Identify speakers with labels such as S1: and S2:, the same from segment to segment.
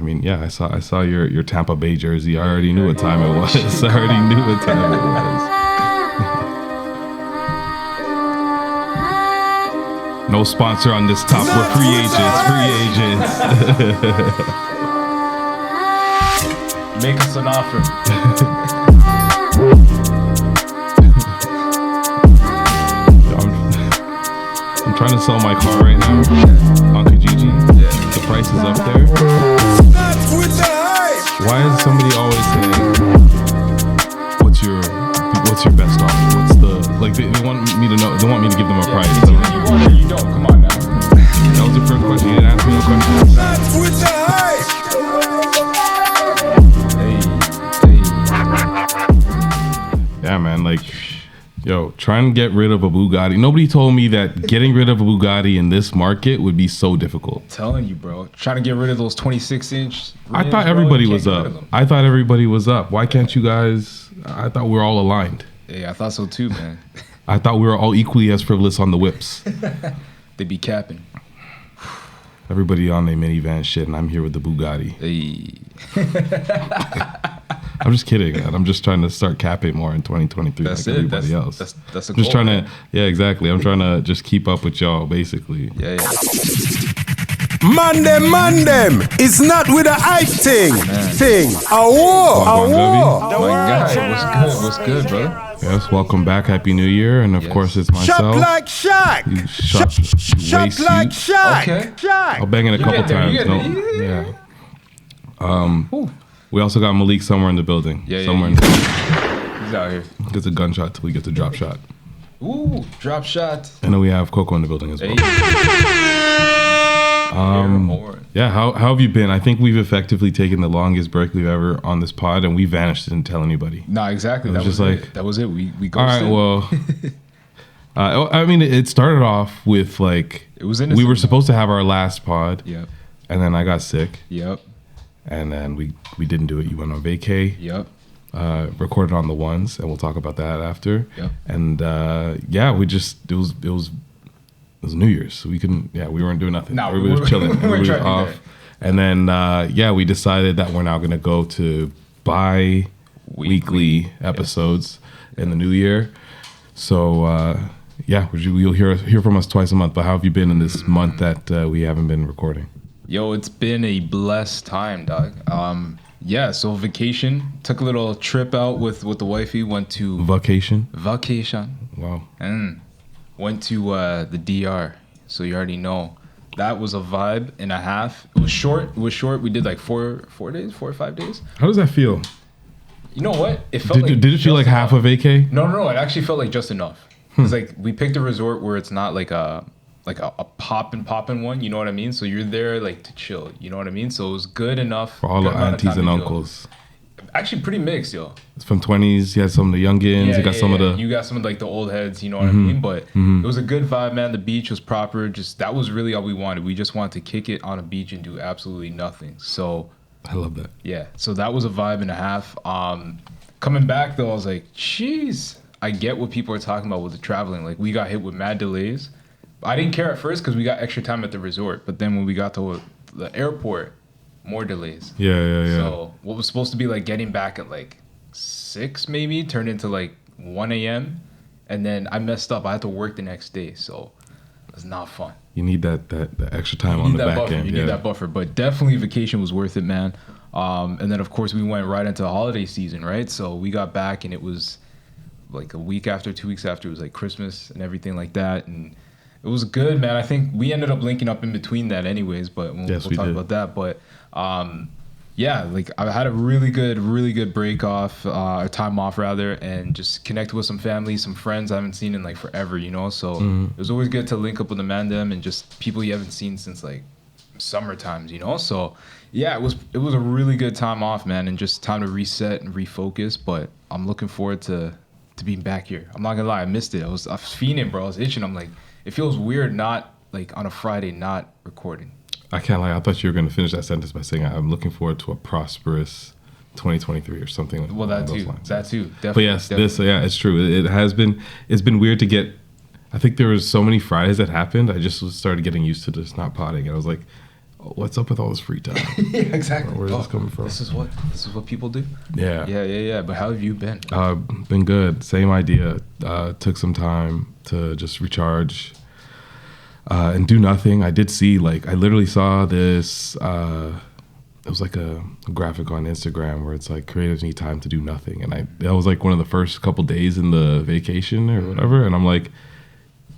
S1: I mean, yeah, I saw your Tampa Bay jersey. I already knew what time it was. I already knew what time it was. No sponsor on this top. We're free agents.
S2: Make us an offer.
S1: I'm trying to sell my car right now on Kijiji.
S2: Yeah.
S1: The price is up there. Why is somebody always saying, what's your best offer? What's the, like, they want me to know, they want me to give them a price.
S2: It's either you want it or you don't. Come on now.
S1: That was the first question. You didn't ask me no questions.
S2: Hey.
S1: Yeah, man, like, yo, trying to get rid of a Bugatti. Nobody told me that getting rid of a Bugatti in this market would be so difficult.
S2: I'm telling you, bro. Trying to get rid of those 26-inch.
S1: I thought everybody was up. Why can't you guys? I thought we were all aligned.
S2: Yeah, I thought so too, man.
S1: I thought we were all equally as frivolous on the whips.
S2: They be capping.
S1: Everybody on a minivan shit, and I'm here with the Bugatti.
S2: Hey.
S1: I'm just kidding, man. I'm just trying to start capping more in 2023
S2: That's
S1: like
S2: it.
S1: everybody else.
S2: That's a
S1: I'm just
S2: goal,
S1: trying
S2: man.
S1: to, yeah, exactly. I'm trying to just keep up with y'all, basically.
S2: Yeah.
S3: Mandem. It's not with a hype thing. A war.
S2: My guy, what's good, brother?
S1: Yes, welcome back. Happy New Year. And of course, it's
S3: Shak
S1: myself.
S3: like Shak.
S1: You Shak
S3: like Shak.
S2: Okay.
S1: I'll bang it a couple times. We also got Malik somewhere in the building. Somewhere in the building.
S2: He's out here.
S1: Gets a gunshot till we get the drop shot.
S2: Ooh, drop shot.
S1: And then we have Coco in the building as well. Yeah, how have you been? I think we've effectively taken the longest break we've ever on this pod, and we vanished, didn't tell anybody.
S2: Nah, exactly.
S1: That was it.
S2: That was it. We ghosted.
S1: All right, well, I mean, it started off with like
S2: It was
S1: we were supposed to have our last pod,
S2: Yep.
S1: and then I got sick,
S2: Yep.
S1: and then we didn't do it. You went on vacay.
S2: Yep.
S1: Recorded on the ones, and we'll talk about that after.
S2: Yep.
S1: And yeah, we just it was New Year's, so we couldn't. Yeah, we weren't doing nothing.
S2: No,
S1: Everybody was chilling.
S2: we weren't
S1: Everybody was
S2: trying to
S1: off. And then yeah, we decided that we're now gonna go to bi-weekly episodes in the new year. So yeah, you'll hear from us twice a month. But how have you been in this month that we haven't been recording?
S2: Yo, it's been a blessed time, dog. Yeah, so vacation. Took a little trip out with the wifey. Went to
S1: Vacation.
S2: Wow. And went to the DR. So you already know. That was a vibe and a half. It was short. We did like 4 days, 4 or 5 days.
S1: How does that feel?
S2: You know what? It felt
S1: Did it feel like half a vacay?
S2: No. It actually felt like just enough. It's like we picked a resort where it's not like a poppin' one. You know what I mean? So you're there like to chill. You know what I mean? So it was good enough
S1: For all the aunties and uncles.
S2: Actually, pretty mixed, yo.
S1: It's from 20s. You had some of the youngins. You got some of the.
S2: You got some of like the old heads. You know what I mean? But it was a good vibe, man. The beach was proper. Just that was really all we wanted. We just wanted to kick it on a beach and do absolutely nothing. So
S1: I love that.
S2: yeah. So that was a vibe and a half. Coming back though, I was like, jeez. I get what people are talking about with the traveling. Like we got hit with mad delays. I didn't care at first because we got extra time at the resort. But then when we got to the airport, more delays.
S1: Yeah.
S2: So what was supposed to be like getting back at like 6 maybe turned into like 1 a.m. And then I messed up. I had to work the next day. So it was not fun.
S1: You need that extra time on the back
S2: buffer.
S1: end.
S2: You need that buffer. But definitely vacation was worth it, man. And then, of course, we went right into the holiday season, right? So we got back and it was like a week after, 2 weeks after. It was like Christmas and everything like that. And it was good, man. I think we ended up linking up in between that anyways. But we'll talk about that. But yeah, like I had a really good break off, time off rather, and just connected with some family, some friends I haven't seen in like forever, you know. So it was always good to link up with the mandem and just people you haven't seen since like summer times, you know. So yeah, it was a really good time off, man, and just time to reset and refocus. But I'm looking forward to being back here. I'm not gonna lie, I missed it. I was fiending, bro. I was itching. I'm like, it feels weird not like on a Friday not recording.
S1: I can't lie. I thought you were going to finish that sentence by saying I'm looking forward to a prosperous 2023 or something like those lines.
S2: That too. Definitely.
S1: But yes, it's true. It's been weird to get. I think there was so many Fridays that happened. I just started getting used to just not potting. And I was like, what's up with all this free time?
S2: Yeah, exactly.
S1: Where's this coming from?
S2: This is what people do.
S1: Yeah.
S2: Yeah. But how have you been?
S1: Been good. Same idea. Took some time to just recharge and do nothing. I did see, like, I literally saw this. It was like a graphic on Instagram where it's like, creators need time to do nothing. And that was like one of the first couple days in the vacation or whatever. And I'm like,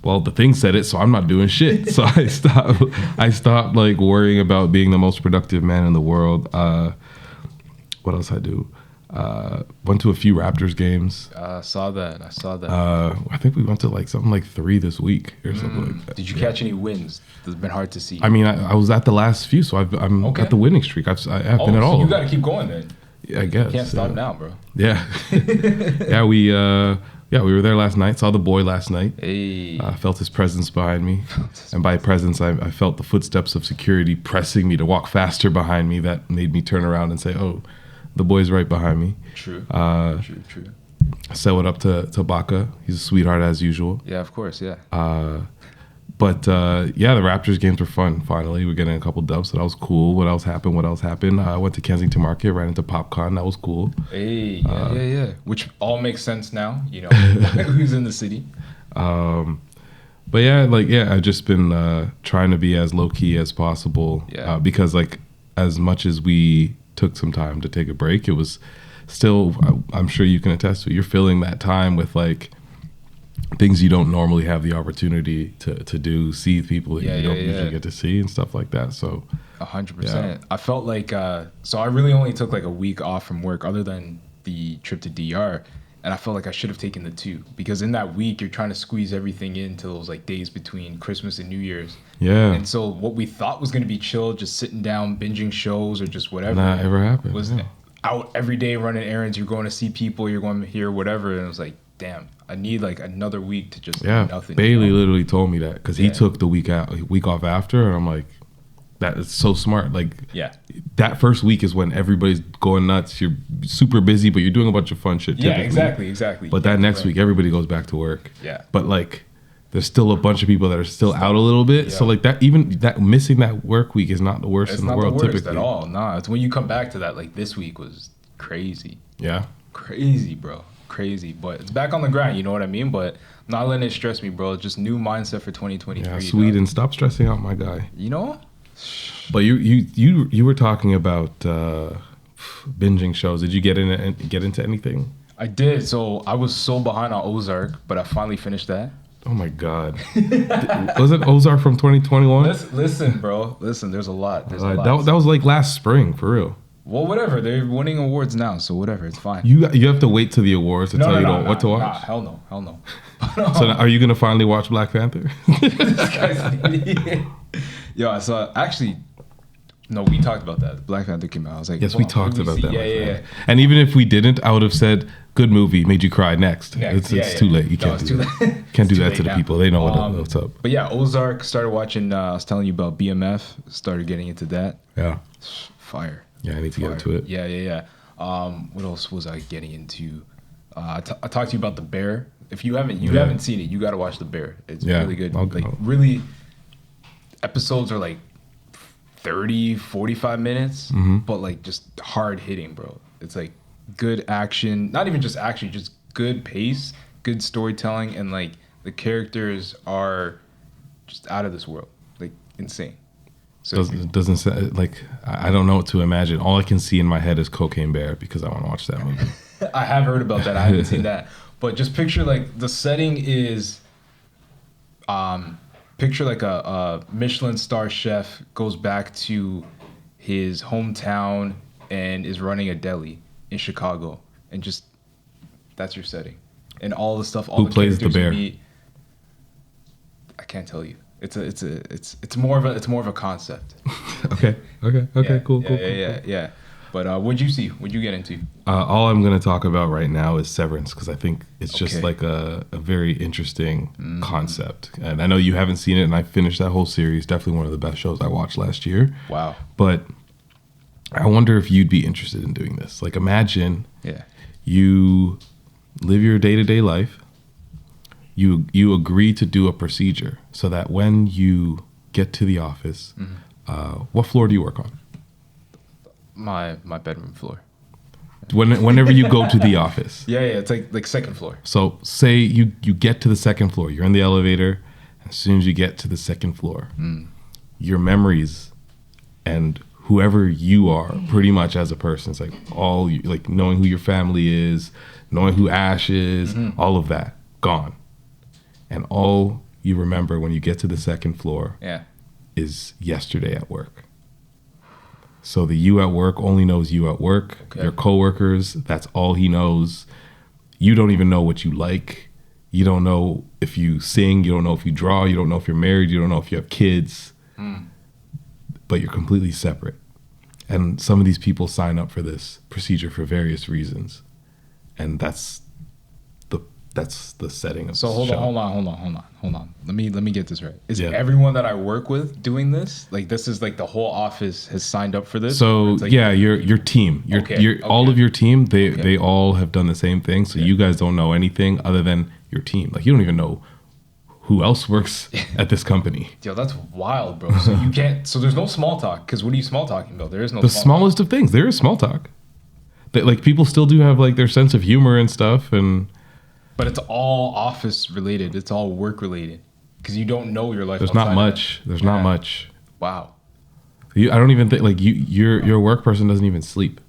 S1: well, the thing said it, so I'm not doing shit. So I stopped like worrying about being the most productive man in the world. What else I do? Went to a few Raptors games.
S2: I saw that.
S1: I think we went to like something like 3 this week or something like that.
S2: Did you catch any wins? It's been hard to see.
S1: I mean, I was at the last few, so I'm at the winning streak. I've been at all.
S2: So you got to keep going then.
S1: Yeah, I guess.
S2: You can't stop now, bro.
S1: Yeah. We were there last night. Saw the boy last night.
S2: Hey.
S1: Felt his presence behind me. And by presence, I felt the footsteps of security pressing me to walk faster behind me. That made me turn around and say, oh, the boy's right behind me.
S2: True. True.
S1: I said what up to Baca. He's a sweetheart as usual.
S2: Yeah, of course, yeah.
S1: But the Raptors games were fun. Finally, we're getting a couple dubs, so that was cool. What else happened? I went to Kensington Market, ran into PopCon. That was cool.
S2: Hey, yeah. Which all makes sense now, who's in the city.
S1: But I've just been trying to be as low key as possible.
S2: Yeah.
S1: Because like as much as we took some time to take a break, it was still, I'm sure you can attest to it, you're filling that time with like things you don't normally have the opportunity to do, see people that you don't usually get to see and stuff like that. So
S2: 100%. I felt like so I really only took like a week off from work other than the trip to DR, and I felt like I should have taken the 2 because in that week you're trying to squeeze everything into those like days between Christmas and New Year's.
S1: Yeah.
S2: And so what we thought was going to be chill, just sitting down binging shows or just whatever,
S1: not ever happened.
S2: Was out every day running errands. You're going to see people, you're going to hear whatever, and it was like, damn, I need like another week to just do nothing.
S1: Bailey literally told me that because he took the week off after, and I'm like, that is so smart. Like, that first week is when everybody's going nuts. You're super busy, but you're doing a bunch of fun shit.
S2: Yeah, exactly.
S1: But that next week, everybody goes back to work.
S2: Yeah.
S1: But like, there's still a bunch of people that are still out a little bit. Yeah. So like that missing that work week is not the worst in the world typically.
S2: At all. Nah, it's when you come back to that. Like this week was crazy.
S1: Yeah.
S2: Crazy, bro. Crazy, but it's back on the grind, you know what I mean? But I'm not letting it stress me, bro. Just new mindset for 2023.
S1: Yeah, Sweden, stop stressing out my guy.
S2: You know?
S1: But you were talking about binging shows. Did you get into anything?
S2: I did. So I was so behind on Ozark, but I finally finished that.
S1: Oh my God. Was it Ozark from 2021?
S2: Listen, bro. Listen, there's a lot.
S1: That was like last spring, for real.
S2: Well, whatever. They're winning awards now, so whatever. It's fine.
S1: You have to wait till the awards to tell you what to watch?
S2: Nah, hell no.
S1: So are you going to finally watch Black Panther?
S2: This guy's an idiot. Yo, so actually, no, we talked about that. Black Panther came out. I was like,
S1: yes, we talked about that.
S2: Yeah.
S1: And even if we didn't, I would have said, good movie, made you cry next. It's too late. You can't do that. Can't do that to the people. They know what's up.
S2: But yeah, Ozark, started watching, I was telling you about BMF, started getting into that.
S1: Yeah.
S2: Fire.
S1: Yeah, I need to get into it.
S2: Yeah. What else was I getting into? I talked to you about The Bear. If you haven't seen it, you got to watch The Bear. It's really good. Really, episodes are like 30, 45 minutes, but like just hard hitting, bro. It's like good action, not even just action, just good pace, good storytelling, and like the characters are just out of this world, like insane. So
S1: doesn't sound like, I don't know what to imagine. All I can see in my head is Cocaine Bear because I want to watch that movie.
S2: I have heard about that. I haven't seen that. But just picture like the setting is, picture like a Michelin star chef goes back to his hometown and is running a deli in Chicago, and just that's your setting, and all the stuff.
S1: Who plays the bear?
S2: I can't tell you. It's more of a concept.
S1: Okay. Cool.
S2: Yeah. But what'd you see? What'd you get into?
S1: All I'm going to talk about right now is Severance, because I think it's just like a very interesting concept. And I know you haven't seen it, and I finished that whole series. Definitely one of the best shows I watched last year.
S2: Wow.
S1: But I wonder if you'd be interested in doing this. Like, imagine you live your day-to-day life. You agree to do a procedure so that when you get to the office, What floor do you work on?
S2: My bedroom floor.
S1: Whenever you go to the office.
S2: Yeah, it's like second floor.
S1: So say you get to the second floor. You're in the elevator. As soon as you get to the second floor, your memories and whoever you are, pretty much as a person, it's like like knowing who your family is, knowing who Ash is, all of that gone, and all you remember when you get to the second floor, is yesterday at work. So the you at work only knows you at work. Okay. Your coworkers, that's all he knows. You don't even know what you like. You don't know if you sing. You don't know if you draw. You don't know if you're married. You don't know if you have kids. But you're completely separate. And some of these people sign up for this procedure for various reasons. And that's the setting of
S2: so
S1: the
S2: hold
S1: show.
S2: on. Let me get this right. Is everyone that I work with doing this? Like this is like the whole office has signed up for this?
S1: So
S2: like,
S1: your team, all of your team, they all have done the same thing. So you guys don't know anything other than your team. Like you don't even know who else works at this company.
S2: Yo, that's wild, bro. So you can't. So there's no small talk. Because what are you small talking about? There is no.
S1: The smallest of things. There is small talk. Like people still do have like their sense of humor and stuff,
S2: but it's all office related. It's all work related. Because you don't know your life.
S1: There's not much. There's not much.
S2: Wow.
S1: I don't even think like your work person doesn't even sleep.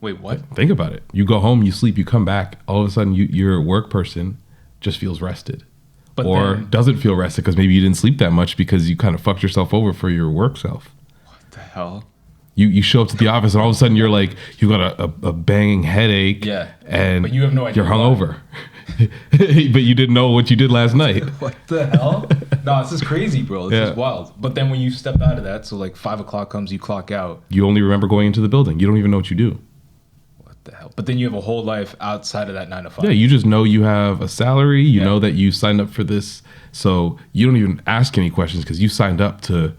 S2: Wait, what?
S1: Think about it. You go home, you sleep, you come back. All of a sudden, your work person just feels rested. Or doesn't feel rested because maybe you didn't sleep that much because you kind of fucked yourself over for your work self.
S2: What the hell?
S1: You show up to the office and all of a sudden you're like, you got a banging headache.
S2: Yeah.
S1: And
S2: but you have no idea.
S1: You're hungover. But you didn't know what you did last night.
S2: What the hell? No, this is crazy, bro. This is wild. But then when you step out of that, so like 5 o'clock comes, you clock out.
S1: You only remember going into the building. You don't even know what you do.
S2: The hell? But then you have a whole life outside of that 9 to 5.
S1: Yeah, you just know you have a salary. You know that you signed up for this. So you don't even ask any questions because you signed up to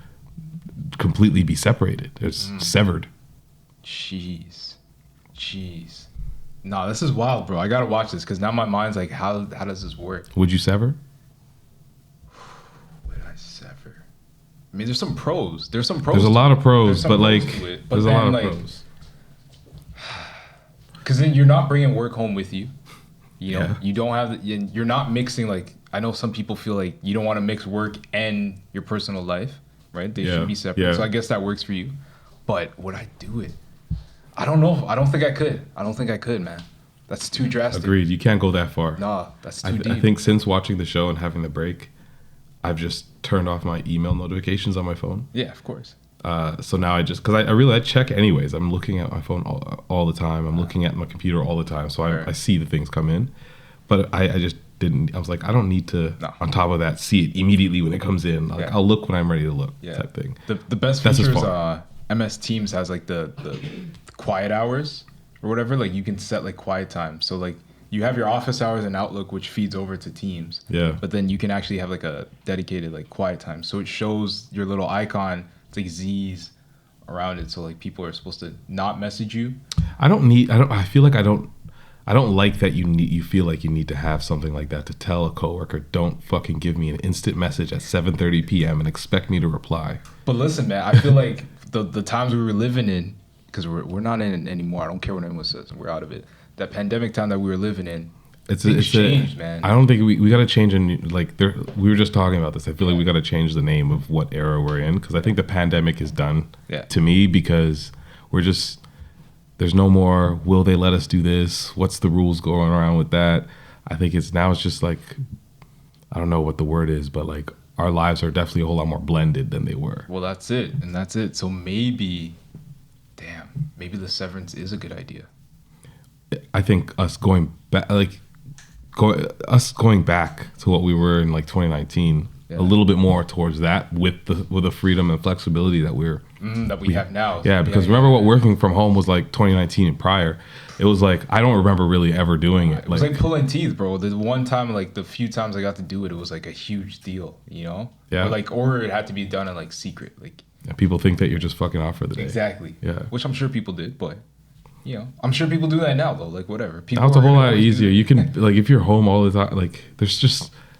S1: completely be separated. It's severed.
S2: Jeez. No, this is wild, bro. I got to watch this because now my mind's like, how does this work?
S1: Would you sever?
S2: Would I sever? I mean, there's some pros. There's a
S1: lot of pros, but like, there's a lot of pros.
S2: Because then you're not bringing work home with you. You know, you don't have, you're not mixing, like, I know some people feel like you don't want to mix work and your personal life, right? They should be separate. Yeah. So I guess that works for you. But would I do it? I don't know. I don't think I could, man. That's too drastic.
S1: Agreed. You can't go that far.
S2: Nah, that's too deep.
S1: I think since watching the show and having the break, I've just turned off my email notifications on my phone.
S2: Yeah, of course.
S1: So now I check anyways. I'm looking at my phone all the time. I'm looking at my computer all the time. So I see the things come in, but I just didn't. I was like, I don't need to. No. On top of that, see it immediately when it comes in. Like I'll look when I'm ready to look. Type thing.
S2: The best features. MS Teams has like the quiet hours or whatever. Like you can set like quiet time. So like you have your office hours in Outlook, which feeds over to Teams. Yeah. But then you can actually have like a dedicated like quiet time. So it shows your little icon. It's like Z's around it, so like people are supposed to not message you.
S1: I feel like I don't like that you feel like you need to have something like that to tell a coworker, don't fucking give me an instant message at 7:30 p.m. and expect me to reply.
S2: But listen, man, I feel like the times we were living in, because we're not in it anymore. I don't care what anyone says, we're out of it. That pandemic time that we were living in, it's changed, man.
S1: I don't think we got to change we were just talking about this. I feel like we got to change the name of what era we're in because I think the pandemic is done to me because there's no more will they let us do this? What's the rules going around with that? I think it's just like, I don't know what the word is, but like our lives are definitely a whole lot more blended than they were.
S2: Well, that's it. So maybe the severance is a good idea.
S1: I think us going back, going back to what we were in like 2019, a little bit more towards that with the freedom and flexibility that we have now. Yeah, because remember what working from home was like 2019 and prior. It was like I don't remember really ever doing it.
S2: It was like pulling teeth, bro. The one time, like the few times I got to do it, it was like a huge deal, you know? Yeah. Or it had to be done in like secret, like.
S1: Yeah, people think that you're just fucking off for the day.
S2: Exactly. Yeah. Which I'm sure people did, but. You know, I'm sure people do that now though. Like whatever.
S1: Now it's a whole lot easier. You can like if you're home all the time. Like there's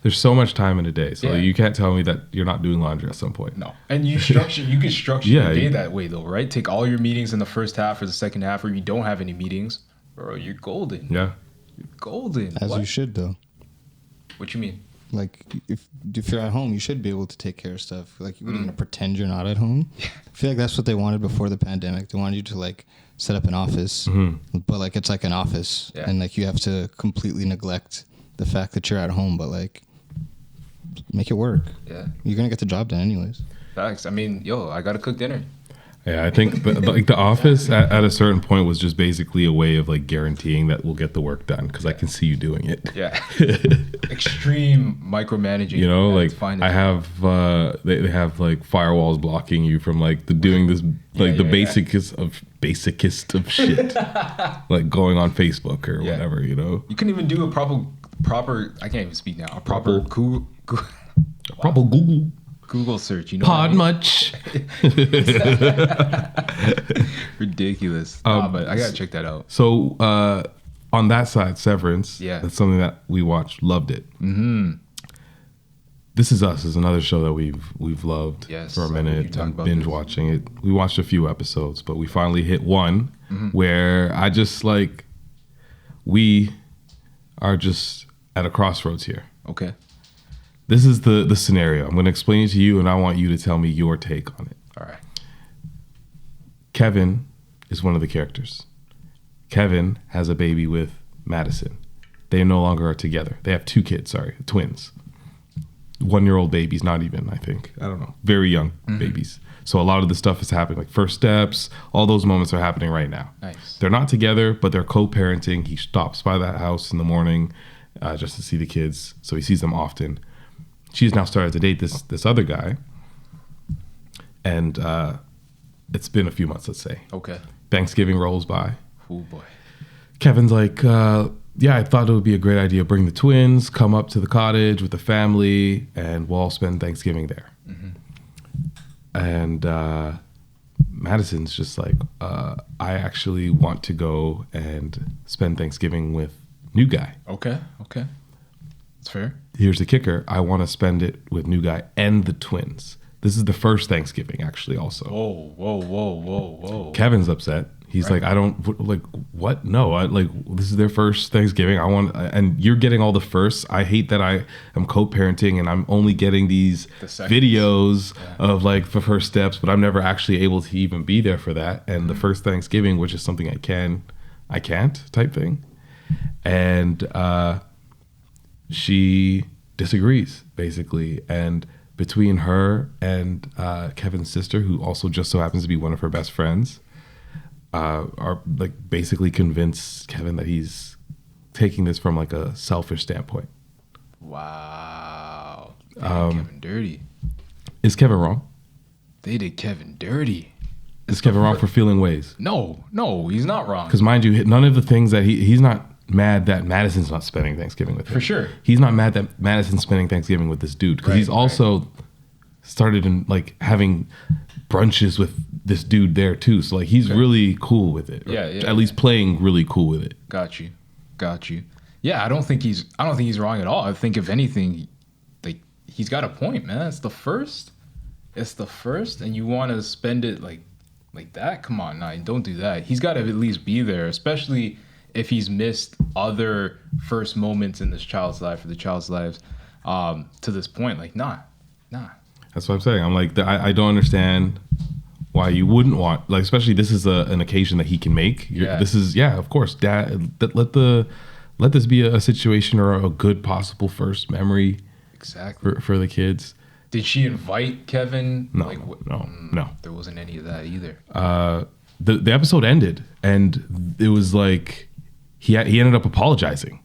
S1: There's so much time in a day, so
S2: Yeah.
S1: you can't tell me that you're not doing laundry at some point.
S2: No. And you can structure
S1: Yeah,
S2: your day
S1: you-
S2: that way though, right? Take all your meetings in the first half or the second half, or you don't have any meetings, bro. You're golden.
S1: Yeah.
S2: You're golden.
S4: As
S2: What?
S4: you should, though.
S2: What you mean?
S4: Like, if you're at home, you should be able to take care of stuff. Like, you're going to pretend you're not at home. I feel like that's what they wanted before the pandemic. They wanted you to, like, set up an office. But, like, it's like an office.
S2: Yeah.
S4: And, like, you have to completely neglect the fact that you're at home. But, like, make it work.
S2: Yeah.
S4: You're going to get the job done anyways.
S2: Facts. I mean, yo, I gotta cook dinner.
S1: Yeah, I think the office at a certain point was just basically a way of like guaranteeing that we'll get the work done because I can see you doing it.
S2: Yeah. Extreme micromanaging.
S1: You know,
S2: at
S1: like
S2: its finest.
S1: I have they have like firewalls blocking you from like doing this like the basicest of shit, like going on Facebook or whatever. You know,
S2: You couldn't even do a proper. I can't even speak now. A proper
S1: Google
S2: Google search. You know.
S1: pod
S2: what I mean?
S1: much.
S2: Ridiculous. Nah, but I gotta check that out.
S1: So on that side, Severance.
S2: Yeah.
S1: That's something that we watched, loved it. Mm-hmm. This Is Us is another show that we've loved
S2: Yes,
S1: for a
S2: I heard you
S1: minute.
S2: talk
S1: I'm
S2: about
S1: binge
S2: this.
S1: watching it. We watched a few episodes, but we finally hit one where I just like we are just at a crossroads here.
S2: Okay.
S1: This is the scenario. I'm going to explain it to you, and I want you to tell me your take on it.
S2: All right.
S1: Kevin is one of the characters. Kevin has a baby with Madison. They no longer are together. They have two kids, twins. 1-year-old babies, not even, I think. I don't know. Very young babies. So a lot of the stuff is happening, like first steps, all those moments are happening right now.
S2: Nice.
S1: They're not together, but they're co-parenting. He stops by that house in the morning just to see the kids. So he sees them often. She's now started to date this other guy. And it's been a few months, let's say.
S2: Okay.
S1: Thanksgiving rolls by.
S2: Oh boy.
S1: Kevin's like, yeah, I thought it would be a great idea. Bring the twins, come up to the cottage with the family, and we'll all spend Thanksgiving there. And Madison's just like, I actually want to go and spend Thanksgiving with new guy.
S2: Okay. Okay. That's fair.
S1: Here's the kicker. I want to spend it with new guy and the twins. This is the first Thanksgiving, actually, also.
S2: Whoa.
S1: Kevin's upset. He's like, I don't like what? No, this is their first Thanksgiving. I want, and you're getting all the firsts. I hate that I am co-parenting and I'm only getting these videos of like the first steps, but I'm never actually able to even be there for that. And the first Thanksgiving, which is something I can't type thing. And she disagrees basically. And between her and Kevin's sister, who also just so happens to be one of her best friends, are like basically convince Kevin that he's taking this from like a selfish standpoint.
S2: Wow. They did Kevin dirty.
S1: Is Kevin wrong?
S2: They did Kevin dirty.
S1: Is Kevin wrong for feeling ways?
S2: No, he's not wrong.
S1: Because mind you, none of the things that he's not mad that Madison's not spending Thanksgiving with him.
S2: For sure.
S1: He's not mad that Madison's spending Thanksgiving with this dude. Because he's also started in like having brunches with this dude there too. So like he's really cool with it.
S2: Yeah.
S1: At least playing really cool with it.
S2: Got you. Yeah, I don't think he's wrong at all. I think if anything, like he's got a point, man. It's the first, and you want to spend it like that. Come on, nah, don't do that. He's got to at least be there, especially if he's missed other first moments in this child's life or the child's lives to this point. Like, nah.
S1: That's what I'm saying. I'm like, I don't understand why you wouldn't want, like, especially this is an occasion that he can make. This is, of course, Dad. Let this be a situation or a good possible first memory.
S2: Exactly.
S1: For the kids.
S2: Did she invite Kevin?
S1: No, no.
S2: There wasn't any of that either.
S1: The episode ended, and it was like he ended up apologizing.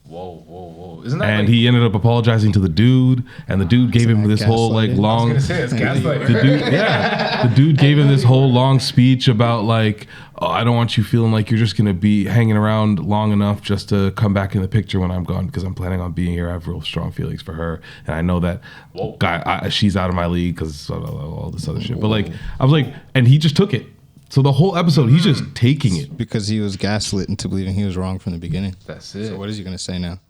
S2: Whoa. Isn't that
S1: and he ended up apologizing to the dude, and the dude gave him this whole like long.
S2: I was gonna say it's gaslighting.
S1: The dude gave him this whole long speech about like, oh, I don't want you feeling like you're just gonna be hanging around long enough just to come back in the picture when I'm gone, because I'm planning on being here. I have real strong feelings for her, and I know that she's out of my league because all this other shit. But like, I was like, and he just took it. So the whole episode, he's just taking it.
S4: Because he was gaslit into believing he was wrong from the beginning.
S2: That's it.
S4: So what is he going to say now?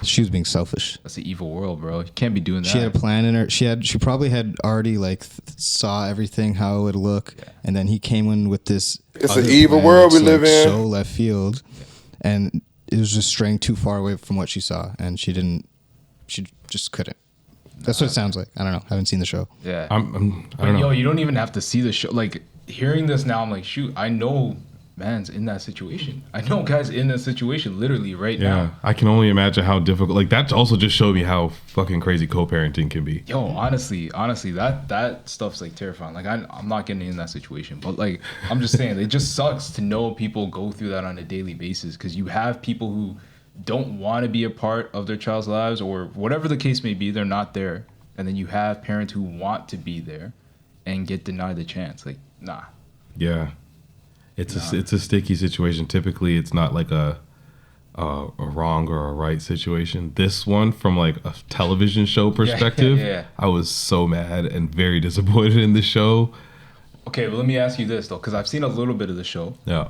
S4: She was being selfish.
S2: That's the evil world, bro. You can't be doing that.
S4: She had a plan in her. She probably had already like saw everything how it would look, and then he came in with this.
S3: It's an evil world we live in.
S4: So left field, and it was just straying too far away from what she saw, and she didn't. She just couldn't. That's what it sounds like. I don't know. I haven't seen the show.
S2: Yeah.
S1: I don't know.
S2: Yo, you don't even have to see the show. Like hearing this now, I'm like, shoot, I know man's in that situation. I know guys in that situation literally right now.
S1: I can only imagine how difficult. Like that also just showed me how fucking crazy co-parenting can be.
S2: Yo, honestly, that stuff's like terrifying. Like I'm not getting in that situation, but like I'm just saying, it just sucks to know people go through that on a daily basis because you have people who don't want to be a part of their child's lives or whatever the case may be, they're not there, and then you have parents who want to be there and get denied the chance. Like, nah.
S1: Yeah. It's a sticky situation. Typically, it's not like a wrong or a right situation. This one, from like a television show perspective,
S2: yeah.
S1: I was so mad and very disappointed in the show.
S2: Okay, well, let me ask you this though, because I've seen a little bit of the show.
S1: Yeah.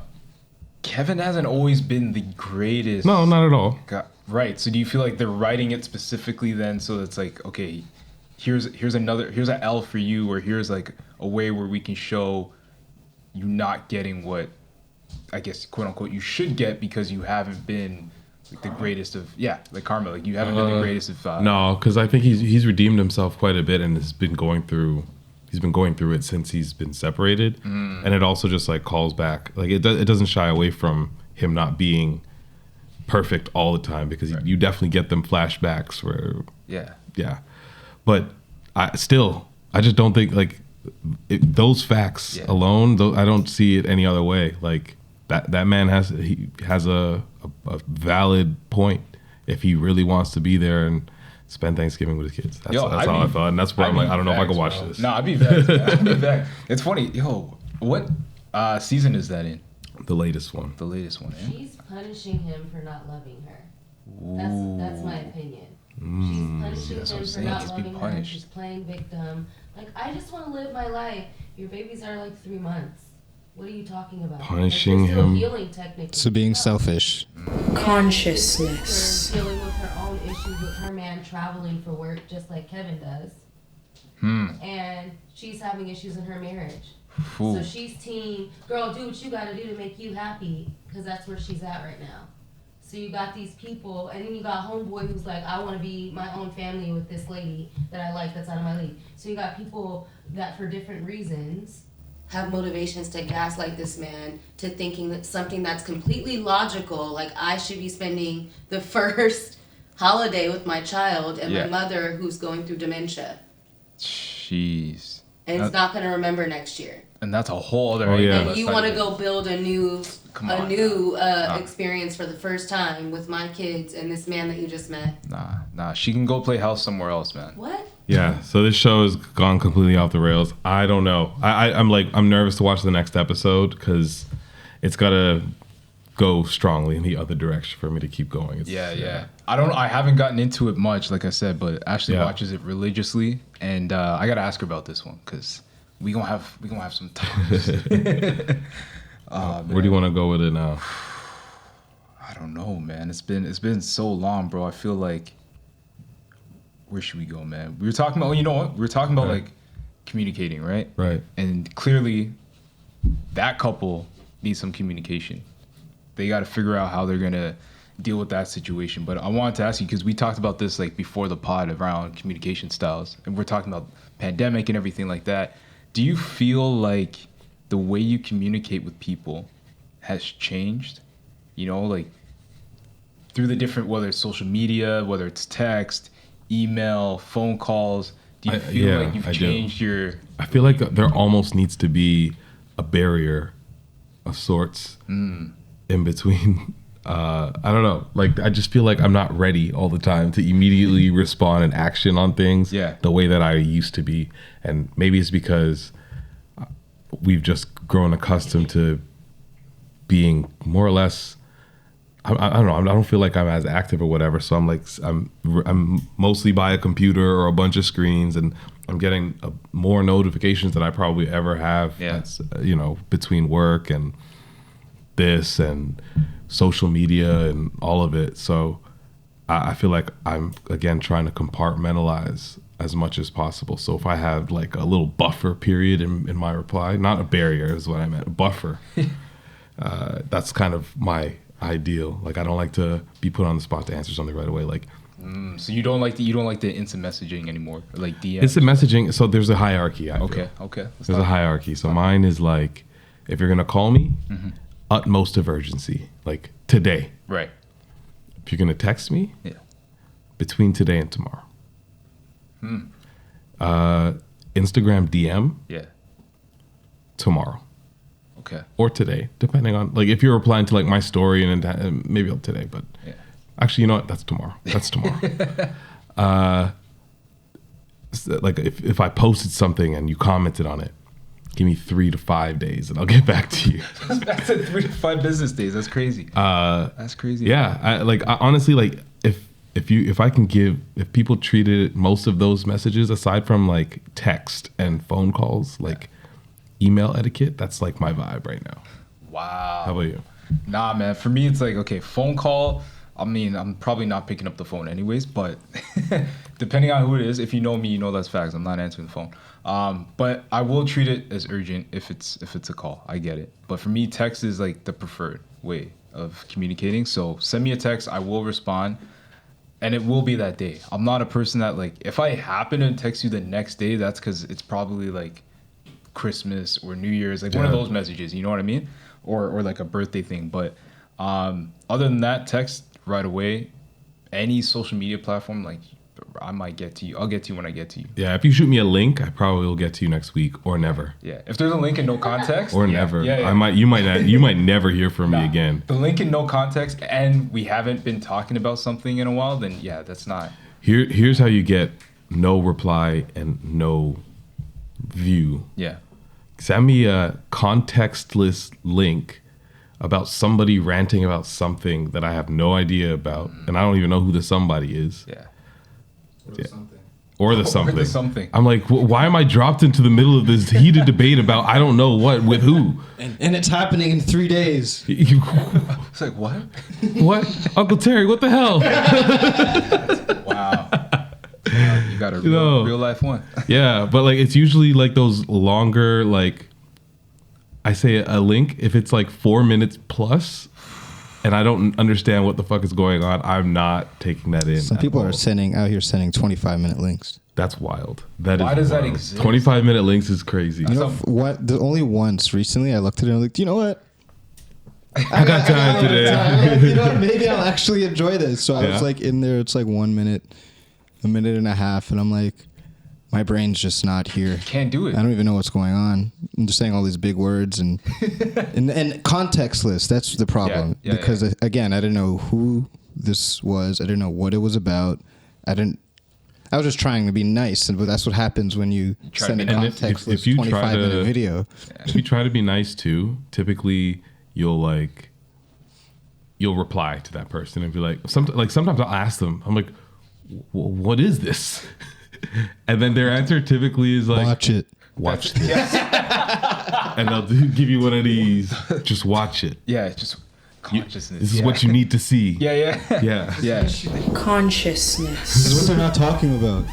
S2: Kevin hasn't always been the greatest.
S1: No, not at all.
S2: Right. So do you feel like they're writing it specifically then so it's like, okay, here's an L for you, or here's like a way where we can show you not getting what I guess quote unquote you should get because you haven't been like the greatest of like karma, like you haven't been the greatest of
S1: no, because I think he's redeemed himself quite a bit and has been going through it since he's been separated, and it also just like calls back, like it doesn't shy away from him not being perfect all the time because you definitely get them flashbacks where but I just don't think like those facts alone, I don't see it any other way. Like that man has a valid point if he really wants to be there and spend Thanksgiving with his kids. That's all I thought, and that's why I'm like, I don't know if I can watch this.
S2: No, I'd be vexed. It's funny, yo. What season is that in?
S1: The latest one.
S2: The latest one. Yeah?
S5: She's punishing him for not loving her. That's my opinion. She's punishing him for not loving her. She's playing victim. Like, I just want to live my life. Your babies are like 3 months. What are you talking about?
S1: Punishing
S5: like,
S1: him.
S5: Healing technically.
S4: So being selfish.
S5: Consciousness. Dealing with her own issues with her man traveling for work, just like Kevin does. And she's having issues in her marriage. So she's team, girl, do what you got to do to make you happy, because that's where she's at right now. So you got these people, and then you got homeboy who's like, I want to be my own family with this lady that I like that's out of my league. So you got people that for different reasons have motivations to gaslight this man to thinking that something that's completely logical, like I should be spending the first holiday with my child and my mother who's going through dementia.
S2: Jeez.
S5: And it's not going to remember next year.
S2: And that's a whole other
S5: And you want to go build a new experience for the first time with my kids and this man that you just met.
S2: Nah. She can go play house somewhere else, man.
S5: What?
S1: Yeah, so this show has gone completely off the rails. I don't know. I'm nervous to watch the next episode because it's got to go strongly in the other direction for me to keep going. I haven't gotten into it much, like I said, but Ashley watches it religiously, and I gotta ask her about this one because we gonna have some time. Where do you want to go with it now?
S2: I don't know, man. It's been so long, bro. I feel like, where should we go, man? We were talking about, you know what? We were talking about like communicating, right?
S1: Right.
S2: And clearly, that couple needs some communication. They got to figure out how they're gonna deal with that situation. But I wanted to ask you, because we talked about this like before the pod around communication styles, and we're talking about pandemic and everything like that. Do you feel like the way you communicate with people has changed? You know, like through the different, whether it's social media, whether it's text, email, phone calls. Do you feel like you've changed your? I
S1: feel like there almost needs to be a barrier of sorts in between. I don't know. Like, I just feel like I'm not ready all the time to immediately respond and action on things the way that I used to be. And maybe it's because we've just grown accustomed to being more or less, I don't know. I don't feel like I'm as active or whatever. So I'm mostly by a computer or a bunch of screens, and I'm getting more notifications than I probably ever have. That's, between work and this and social media and all of it. So I feel like I'm again trying to compartmentalize as much as possible. So if I have like a little buffer period in my reply, not a barrier is what I meant, a buffer. That's kind of my ideal. Like I don't like to be put on the spot to answer something right away. Like
S2: so you don't like the instant messaging anymore, or like DMs?
S1: instant messaging. So there's a hierarchy.
S2: Okay.
S1: There's a hierarchy. So mine is like, if you're gonna call me, utmost of urgency, like today.
S2: Right.
S1: If you're gonna text me,
S2: Yeah.
S1: between today and tomorrow. Instagram DM
S2: Yeah.
S1: tomorrow
S2: Okay.
S1: or today, depending on like if you're replying to like my story and maybe today, but
S2: Yeah.
S1: actually, you know what? That's tomorrow. That's tomorrow. Like if I posted something and you commented on it, give me 3 to 5 days and I'll get back to you.
S2: That's 3 to 5 business days. That's crazy. That's crazy.
S1: Yeah, I honestly like if people treated most of those messages aside from like text and phone calls like email etiquette, that's like my vibe right now.
S2: Wow.
S1: How about you?
S2: Nah, man. For me, it's like, okay, phone call. I mean, I'm probably not picking up the phone anyways, but depending on who it is, if you know me, you know that's facts. I'm not answering the phone. But I will treat it as urgent if it's a call. I get it. But for me, text is like the preferred way of communicating. So send me a text. I will respond. And it will be that day. I'm not a person that like, if I happen to text you the next day, that's because it's probably like Christmas or New Year's, like one of those messages, you know what I mean? Or like a birthday thing. But other than that, text right away. Any social media platform, like I might get to you. I'll get to you when I get to you.
S1: Yeah, if you shoot me a link, I probably will get to you next week or never.
S2: Yeah, if there's a link in no context,
S1: Or
S2: yeah,
S1: never.
S2: Yeah.
S1: You might never hear from me again.
S2: The link in no context, and we haven't been talking about something in a while, then yeah, that's not.
S1: Here's how you get no reply and no view.
S2: Yeah.
S1: Send me a contextless link about somebody ranting about something that I have no idea about, and I don't even know who the somebody is.
S2: Yeah.
S1: Or the something.
S2: Something.
S1: I'm like, why am I dropped into the middle of this heated debate about I don't know what with who?
S4: And it's happening in 3 days.
S2: It's like, what?
S1: What? Uncle Terry, what the hell?
S2: Wow. You got a real life one.
S1: Yeah, but like it's usually like those longer, like I say a link, if it's like 4 minutes plus and I don't understand what the fuck is going on, I'm not taking that in.
S4: Some people are out here sending 25-minute links.
S1: That's wild.
S2: Why does that exist?
S1: 25-minute links is crazy.
S4: You know what? The only once recently I looked at it and I'm like, do you know what?
S1: I got time today.
S4: You know what? Maybe I'll actually enjoy this. So I was like in there. It's like 1 minute, a minute and a half, and I'm like, my brain's just not here.
S2: Can't do it.
S4: I don't even know what's going on. I'm just saying all these big words and and contextless. That's the problem. Because again, I didn't know who this was. I didn't know what it was about. I was just trying to be nice, but that's what happens when you send a contextless 25-minute video.
S1: If you try to be nice too, typically you'll reply to that person and be like, sometimes I'll ask them, I'm like, what is this? And then their answer typically is like, watch this. And they'll give you one of these, just watch it.
S2: Yeah, just consciousness.
S1: This is what you need to see.
S2: Yeah.
S6: Consciousness.
S4: This is what they're not talking about.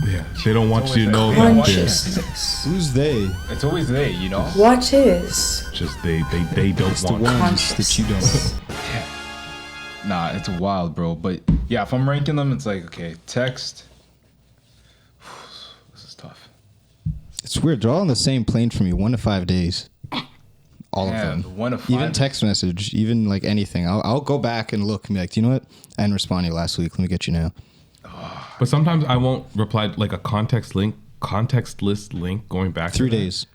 S1: Yeah, they don't want you to know about this.
S6: Consciousness.
S4: Who's they?
S2: It's always they, you know?
S6: What is
S1: Just they don't
S4: It's the
S1: want
S4: ones that you don't.
S2: Nah, it's wild, bro. But yeah, if I'm ranking them, it's like, okay, text. This is tough.
S4: It's weird. They're all on the same plane for me. 1 to 5 days. All of them.
S2: 1 to 5.
S4: Even text message, even like anything. I'll go back and look and be like, do you know what? I didn't respond to you last week. Let me get you now.
S1: But sometimes I won't reply like a contextless link going back
S4: 3
S1: to that.
S4: days.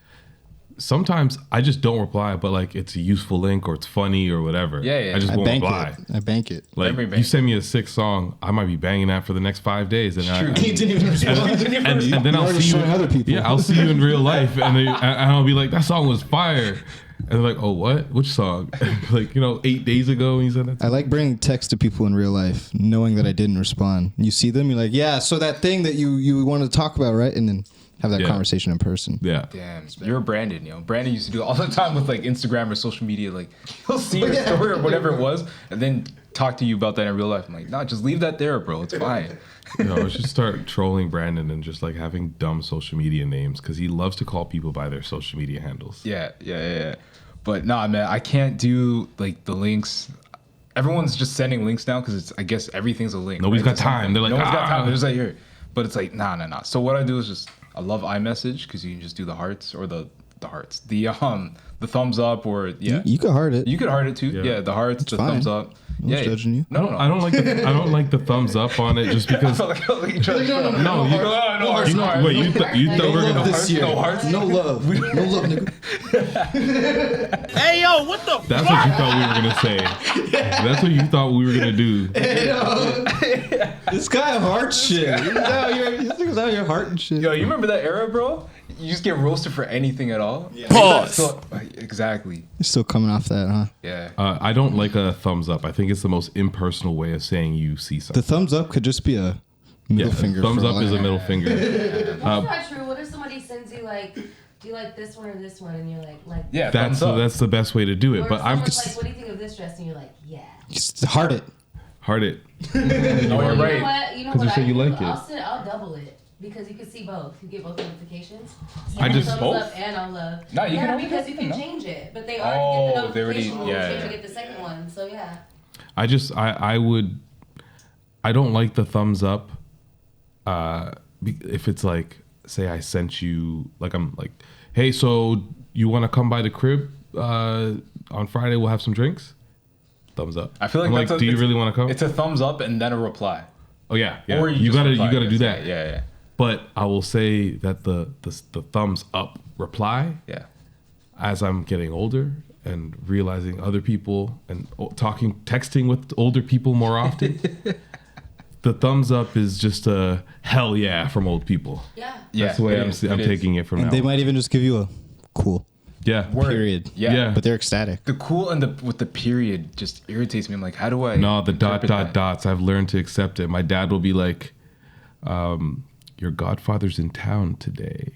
S1: Sometimes I just don't reply, but like it's a useful link or it's funny or whatever.
S2: Yeah.
S1: I just
S4: I
S1: won't
S4: bank
S1: reply.
S4: it. I bank it.
S1: Like
S2: Every
S1: you
S2: bank.
S1: send me a sick song, I might be banging that for the next 5 days, and
S4: He didn't even respond.
S1: and then I'll see you.
S4: Other people.
S1: Yeah, I'll see you in real life, and I'll be like, that song was fire, and they're like, oh, what? Which song? Like 8 days ago when you said that.
S4: I like bringing text to people in real life, knowing that I didn't respond. You see them, you're like, yeah, so that thing that you wanted to talk about, right? And then have that conversation in person.
S1: Yeah.
S2: Damn, you're Brandon, Brandon used to do it all the time with like Instagram or social media. Like he'll see your story or whatever it was, and then talk to you about that in real life. I'm like, nah, just leave that there, bro. It's fine.
S1: I should start trolling Brandon and just like having dumb social media names because he loves to call people by their social media handles.
S2: Yeah. But nah, man, I can't do like the links. Everyone's just sending links now because I guess everything's a link.
S1: Nobody's
S2: right?
S1: got time. They're like,
S2: no one's got time. They're just like, here. But it's like, nah. So what I do is just, I love iMessage because you can just do the hearts or the hearts, the thumbs up or
S4: You could heart it.
S2: You could heart it too. Yeah, the hearts,
S4: it's
S2: the
S4: fine.
S2: thumbs up.
S4: No one's judging you.
S2: No.
S1: I don't like the thumbs up on it just because.
S2: No,
S1: You thought we're gonna
S4: this year. No hearts. No love. No love, nigga.
S3: Hey, yo, what the
S1: That's what you thought we were gonna say. That's what you thought we were gonna do.
S4: This guy heart shit. He's out here heart and shit.
S2: Yo, you remember that era, bro? You just get roasted for anything at all. Yeah.
S3: Pause.
S2: Exactly.
S4: You're still coming off that, huh?
S2: Yeah.
S1: I don't like a thumbs up. I think it's the most impersonal way of saying you see something.
S4: The thumbs up could just be a middle finger.
S1: Thumbs
S4: for
S1: up is a middle finger.
S5: That's not true. What if somebody sends you like, do you like this one or this one? And you're like
S2: Yeah.
S1: That's the best way to do it.
S5: Or
S1: But I'm
S5: someone's like, what do you think of this dress? And you're like, yeah.
S4: Just heart it.
S1: heart it.
S2: Oh, you're right.
S5: You know
S1: 'Cause you
S5: what?
S1: said you like it.
S5: I'll double it. Because you can see both. You get both notifications.
S1: I just-
S5: thumbs
S2: both?
S5: up and on love.
S2: No, you
S5: yeah,
S2: can
S5: because you can
S2: no.
S5: change it. But they already get the
S2: they already-
S5: notification when
S2: yeah,
S5: you change
S2: yeah.
S5: to get the second one. So yeah.
S1: I don't like the thumbs up. If it's like, say I sent you, like I'm like, hey, so you want to come by the crib on Friday? We'll have some drinks. Thumbs up.
S2: I feel like
S1: I'm
S2: that's
S1: like, do you really want to come?
S2: It's a thumbs up and then a reply.
S1: Oh yeah.
S2: Or
S1: You
S2: just
S1: gotta
S2: reply,
S1: do that.
S2: Yeah.
S1: But I will say that the thumbs up reply,
S2: Yeah.
S1: as I'm getting older and realizing other people and texting with older people more often, the thumbs up is just a hell yeah from old people.
S5: Yeah.
S1: That's the way I'm taking it from now.
S4: And they might even just give you a cool
S1: Yeah.
S4: period.
S2: Yeah.
S4: But they're ecstatic.
S2: The cool and with the period just irritates me. I'm like, how do I?
S1: No, the
S2: interpret that?
S1: dots. I've learned to accept it. My dad will be like, your godfather's in town today.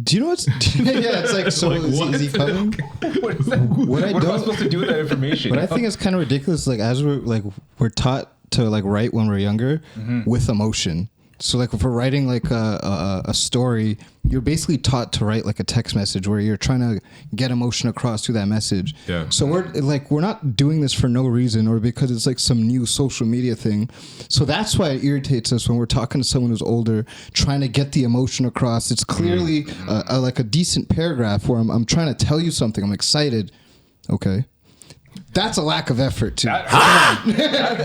S4: Do you know what's... yeah, it's like, so
S1: Like,
S4: is he coming?
S2: What is that?
S4: What I
S2: am I
S4: don't-
S2: supposed to do with that information?
S4: But I think it's kind of ridiculous. Like, as we're taught to like write when we're younger with emotion. So like if we're writing like a story, you're basically taught to write like a text message where you're trying to get emotion across through that message.
S1: Yeah.
S4: So we're not doing this for no reason or because it's like some new social media thing. So that's why it irritates us when we're talking to someone who's older, trying to get the emotion across. It's clearly like a decent paragraph where I'm trying to tell you something. I'm excited. Okay. That's a lack of effort too.
S2: that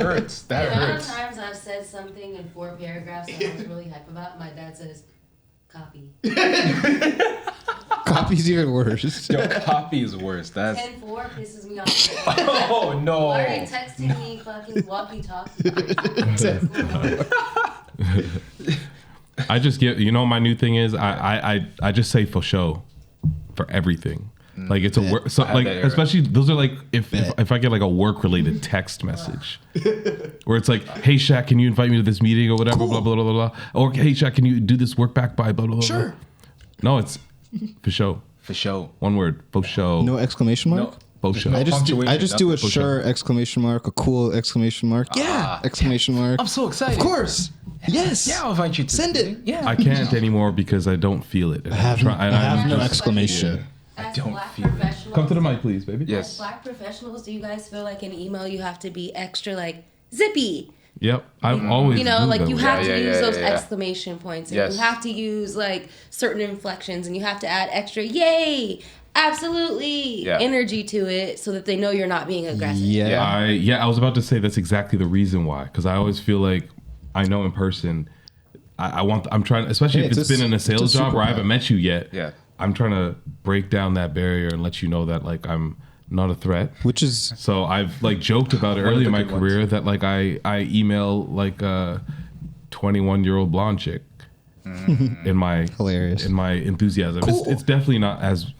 S2: hurts. That
S5: The amount of
S2: hurts.
S5: times I've said something in 4 paragraphs that I was really hype about, my dad says, copy.
S4: Copy's even worse.
S2: Yo, copy is worse. That's
S5: 10-4 pisses me off.
S2: oh no.
S5: Why are you texting me fucking walkie-talkie?
S1: I just get, my new thing is I just say for show for everything. Like it's a work, so like especially those are like if I get like a work related text message where it's like, hey Shak, can you invite me to this meeting or whatever, blah blah blah blah blah, or hey Shak, can you do this work back by blah blah blah. Sure. No, it's for show.
S2: For show.
S1: One word, for show.
S4: No exclamation mark?
S2: No.
S1: For show.
S4: I just do a
S2: Nothing.
S4: sure exclamation mark, a cool exclamation mark. Yeah, exclamation mark.
S2: I'm so excited.
S4: Of course. Yes.
S2: Yeah, I'll invite you to
S4: Send it.
S2: Yeah.
S1: I can't anymore because I don't feel it. And
S4: I have no
S5: just-
S4: exclamation.
S5: As
S2: don't
S5: black
S2: feel it.
S5: professionals,
S1: Come to the mic, please, baby.
S5: As
S2: Yes.
S5: black professionals, do you guys feel like in email you have to be extra like zippy?
S1: Yep. I've always
S5: You know,
S1: moved
S5: like
S1: them.
S5: you have
S2: Yeah,
S5: to
S2: yeah,
S5: use
S2: yeah,
S5: those
S2: yeah.
S5: exclamation points, and
S2: Yes.
S5: you have to use like certain inflections, and you have to add extra "yay," absolutely
S2: Yeah.
S5: energy to it, so that they know you're not being aggressive.
S4: Yeah.
S1: I was about to say that's exactly the reason why, because I always feel like I know in person. I'm trying, especially if it's been in a sales job where I haven't met you yet.
S2: Yeah.
S1: I'm trying to break down that barrier and let you know that like I'm not a threat.
S4: Which is
S1: So I've like joked about it
S2: One of
S1: early in
S2: the
S1: my
S2: good ones.
S1: career that like I email like a 21-year-old blonde chick in my
S4: hilarious.
S1: in my enthusiasm.
S4: Cool.
S1: It's definitely not as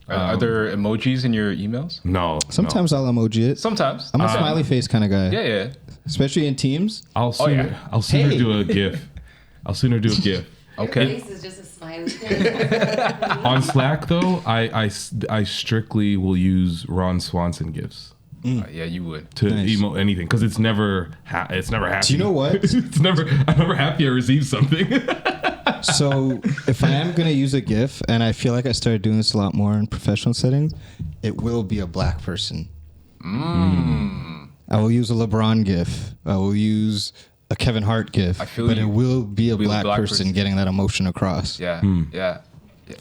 S2: Are there emojis in your emails?
S1: no.
S4: Sometimes I'll emoji it.
S2: Sometimes.
S4: I'm a smiley face kind of guy.
S2: Yeah.
S4: Especially in teams.
S1: I'll sooner
S2: yeah.
S1: I'll sooner
S4: Hey.
S1: do a GIF. I'll sooner do a GIF.
S2: Okay.
S5: Face is just a smiley.
S1: On Slack though, I strictly will use Ron Swanson GIFs.
S2: Yeah, you would.
S1: to
S4: Nice.
S1: emote anything because it's never happy.
S4: Do you know what?
S1: I'm never happy I received something.
S4: So if I am gonna use a GIF, and I feel like I started doing this a lot more in professional settings, it will be a black person. I will use a LeBron GIF. I will use a Kevin Hart GIF.
S2: I feel
S4: but
S2: you.
S4: it will be a
S2: Will be
S4: black, person getting that emotion across.
S2: Yeah, yeah.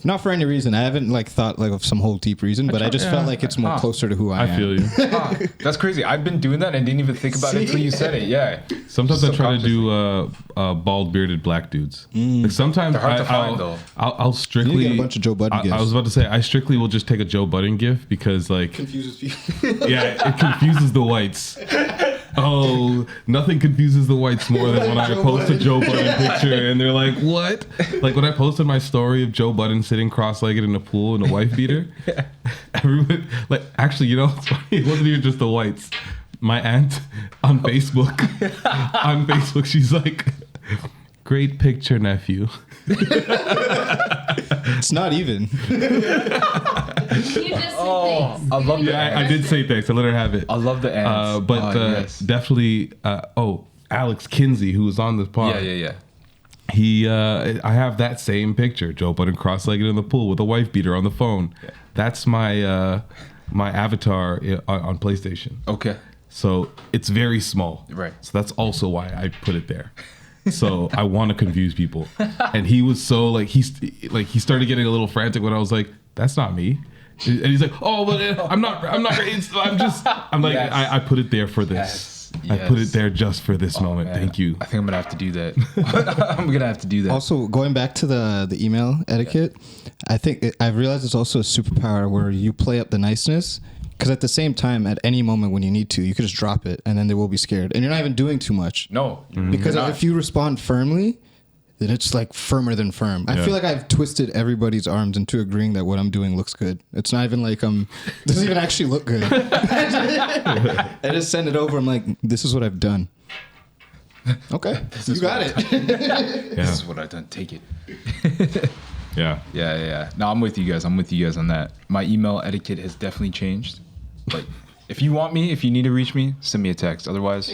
S4: Not for any reason. I haven't like thought like of some whole deep reason, but I just felt like it's more closer to who I am.
S1: I feel you.
S2: That's crazy. I've been doing that and didn't even think about it until you said it. Yeah.
S1: Sometimes I try to do bald bearded black dudes. Like sometimes
S2: They're hard to find, though.
S1: I'll strictly
S4: You get a bunch of Joe Budden
S1: I
S4: gifs.
S1: was about to say I strictly will just take a Joe Budden gif because like
S4: Confuses people.
S1: yeah, it confuses the whites. Oh, nothing confuses the whites more than when I post a Joe Budden picture and they're like, "What?" Like when I posted my story of Joe Budden sitting cross-legged in a pool in a wife beater. Everyone, like, actually, you know, it's funny. It wasn't even just the whites. My aunt on Facebook, she's like, "Great picture, nephew."
S4: It's not even.
S5: You just say thanks.
S2: I love the
S1: I did say thanks. I let her have it.
S2: I love the ants.
S1: But
S2: yes.
S1: definitely, Alex Kinsey, who was on this pod.
S2: Yeah.
S1: I have that same picture, Joe Budden cross-legged in the pool with a wife beater on the phone. Yeah. That's my my avatar on PlayStation.
S2: Okay.
S1: So it's very small.
S2: Right.
S1: So that's also why I put it there. So I want to confuse people. And he was so like he started getting a little frantic when I was like, "That's not me." And he's like, "Oh, but I'm not. I'm like, yes. I put it there for this.
S2: Yes.
S1: I put it there just for this moment.
S2: Man.
S1: Thank you."
S2: I think I'm gonna have to do that. I'm gonna have to do that.
S4: Also, going back to the email etiquette, I think I've realized it's also a superpower where you play up the niceness. Because at the same time, at any moment when you need to, you could just drop it and then they will be scared. And you're not even doing too much.
S2: No.
S4: Because
S2: you're not.
S4: if you respond firmly, then it's like firmer than firm. I feel like I've twisted everybody's arms into agreeing that what I'm doing looks good. It's not even like doesn't even actually look good. I just send it over. I'm like, this is what I've done. Okay, you got it.
S2: This is what I've done. Take it.
S1: Yeah.
S2: Yeah. No, I'm with you guys. I'm with you guys on that. My email etiquette has definitely changed. Like, if you want me, if you need to reach me, send me a text. Otherwise,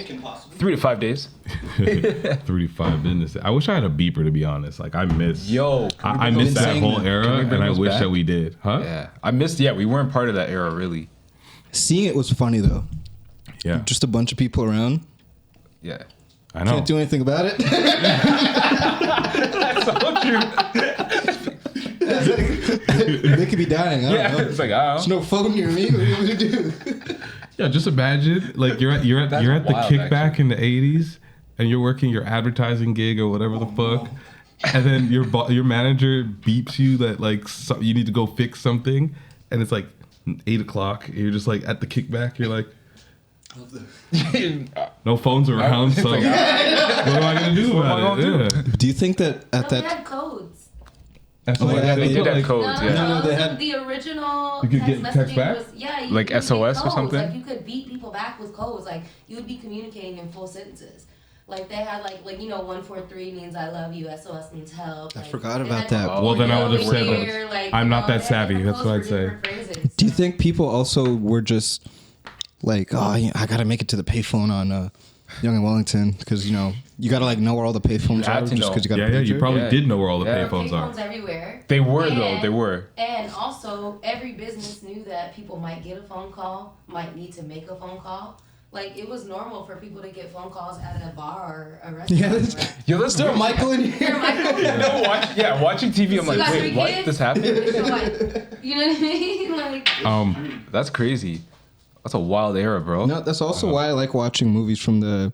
S2: 3 to 5 days.
S1: 3 to 5 business. I wish I had a beeper, to be honest. Like I miss. I miss that whole era, and I wish that we did. Huh?
S2: Yeah, I missed. Yeah, we weren't part of that era, really.
S4: Seeing it was funny though.
S1: Yeah.
S4: Just a bunch of people around.
S2: Yeah.
S1: I know.
S4: Can't do anything about it.
S2: That's so true.
S4: They could be dying. I don't know.
S2: It's like, I don't
S4: There's no phone near me. What are you going to do?
S1: Yeah, just imagine like you're at the
S2: wild,
S1: kickback in the '80s, and you're working your advertising gig or whatever the fuck, and then your manager beeps you that like you need to go fix something, and it's like 8 o'clock. And you're just like at the kickback. You're like, no phones around, so what am I gonna do about it? Yeah.
S4: Do you think that at
S5: They
S4: that...
S5: had codes.
S1: That's
S4: Oh,
S1: what
S4: yeah,
S2: They did have
S1: like,
S2: codes.
S5: No,
S2: Yeah.
S4: No, they
S5: so
S4: had-
S5: the original
S1: You could
S5: text
S1: get text
S5: messaging
S1: back?
S5: was you
S2: Like
S5: could get
S2: SOS or
S5: codes.
S2: something?
S5: Like you could beat people back with codes. Like you would be communicating in full sentences. Like they had like 143 means I love you, SOS means help.
S4: I
S5: Like,
S4: forgot
S5: they
S4: about
S5: had
S4: that.
S1: Well, then I would have said
S5: here,
S1: that.
S5: like,
S1: I'm not that
S5: they had
S1: savvy.
S5: different
S1: That's what I'd
S5: codes for
S1: say.
S5: different phrases.
S4: Do you think people also were just like, oh, I got to make it to the payphone on Young and Wellington because, you got to like know where all the payphones
S2: had
S4: are
S2: to
S4: just
S2: know.
S4: because you got
S1: Yeah, you probably
S2: Yeah.
S1: did know where all the
S2: Yeah.
S1: payphones are.
S5: Payphones everywhere.
S2: They were, though.
S5: And-
S2: They were.
S5: And also, every business knew that people might get a phone call, might need to make a phone call. Like, it was normal for people to get phone calls at a bar or a restaurant.
S4: Yeah,
S2: Yo, that's
S4: there a Michael in here?
S2: watching TV, I'm
S5: You got
S2: like,
S5: 3
S2: wait, what?
S5: kids?
S2: This happened?
S5: So, like, you know what I mean? Like,
S2: That's crazy. That's a wild era, bro.
S4: No, that's also why I like watching movies from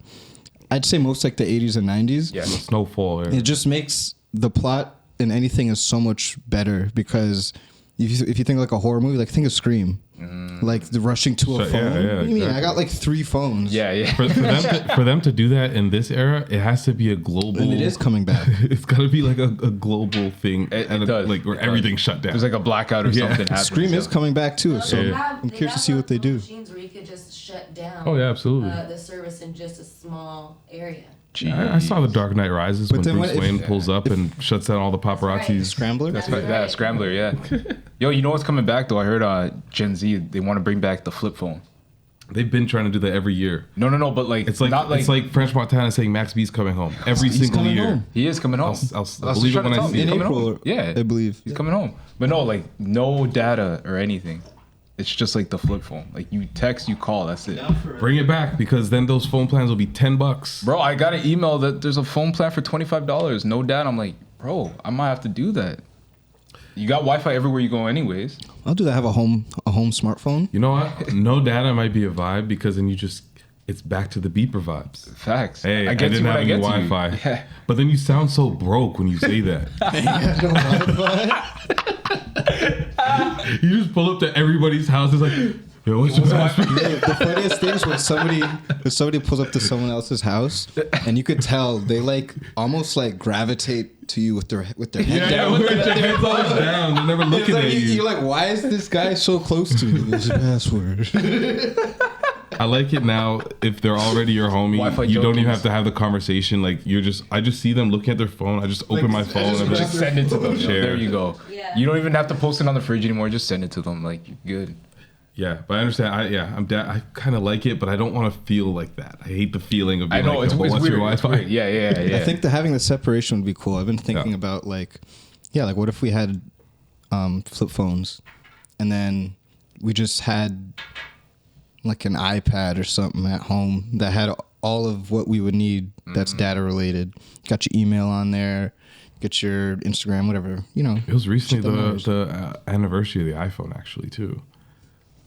S4: I'd say most like the 80s and 90s.
S2: Yeah.
S1: Snowfall.
S4: It just makes the plot in anything is so much better because if you think like a horror movie, like think of Scream. Like the rushing to a
S1: So,
S4: phone.
S1: yeah,
S4: What do you mean?
S1: exactly.
S4: I got like 3 phones.
S2: Yeah.
S1: For them to do that in this era, it has to be a global.
S4: And it is coming back.
S1: It's got to be like a global thing,
S2: It
S1: and
S2: does.
S1: like where
S2: It does.
S1: everything's shut down.
S2: There's like a blackout or
S1: Yeah.
S2: something happening.
S4: Scream is coming back too, so
S5: they
S4: I'm
S5: have
S4: curious to see what they do.
S5: machines where you could just shut down.
S1: Oh, yeah, absolutely.
S5: The service in just a small area.
S1: I saw The Dark Knight Rises
S4: But
S1: when
S4: then
S1: Bruce
S4: what if-
S1: Wayne pulls up and shuts down all the paparazzi's.
S4: Scrambler?
S2: That's right. Yeah, Scrambler, yeah. Yo, you know what's coming back, though? I heard Gen Z, they want to bring back the flip phone.
S1: They've been trying to do that every year.
S2: No, but like
S1: It's like
S2: not like
S1: it's like French Montana saying Max B's coming home every
S4: He's
S1: single
S4: coming
S1: year.
S4: home.
S2: he is coming home.
S1: I'll
S2: That's
S1: believe
S2: what
S1: it when I
S2: I'm
S1: see
S2: saying.
S1: it.
S2: He's
S4: In
S2: coming
S4: April,
S2: home. Yeah,
S4: I believe.
S2: he's coming home. But no, like no data or anything. It's just like the flip phone. Like you text, you call. That's it.
S1: Bring it back because then those phone plans will be $10.
S2: Bro, I got an email that there's a phone plan for $25. No data. I'm like, bro, I might have to do that. You got Wi-Fi everywhere you go, anyways.
S4: I'll do that. Have a home smartphone.
S1: You know what? No data might be a vibe because then it's back to the beeper vibes.
S2: Facts.
S1: Hey, I
S2: get
S1: didn't
S2: you when
S1: have
S2: I
S1: any
S2: get to you.
S1: Wi-Fi.
S2: Yeah.
S1: But then you sound so broke when you say that. You just pull up to everybody's house. It's like, yo, what's your password?
S4: The funniest thing is when somebody pulls up to someone else's house and you could tell they like almost like gravitate to you with their head
S1: Yeah,
S4: down.
S1: with your hands always down. They're never looking
S4: It's like,
S1: at you.
S4: You're like, why is this guy so close to me? What's your password?
S1: I like it now. If they're already your homie,
S2: Wi-Fi
S1: you don't even
S2: junkies.
S1: have to have the conversation. Like I just see them looking at their phone. I just open my phone and
S2: Just send it to them.
S1: Share.
S2: There you go.
S5: Yeah.
S2: You don't even have to post it on the fridge anymore. Just send it to them. Like, you're good.
S1: yeah. But I understand. I kind of like it, but I don't want to feel like that. I hate the feeling of
S2: I
S1: being
S2: know
S1: like,
S2: it's,
S1: "Well,
S2: it's
S1: what's
S2: weird.
S1: your
S2: It's
S1: Wi-Fi?"
S2: weird. Yeah.
S4: I think having the separation would be cool. I've been thinking
S1: Yeah.
S4: about like what if we had flip phones and then we just had like an iPad or something at home that had all of what we would need that's data related. Got your email on there, get your Instagram, whatever,
S1: It was recently
S4: Shit,
S1: the anniversary of the iPhone, actually, too.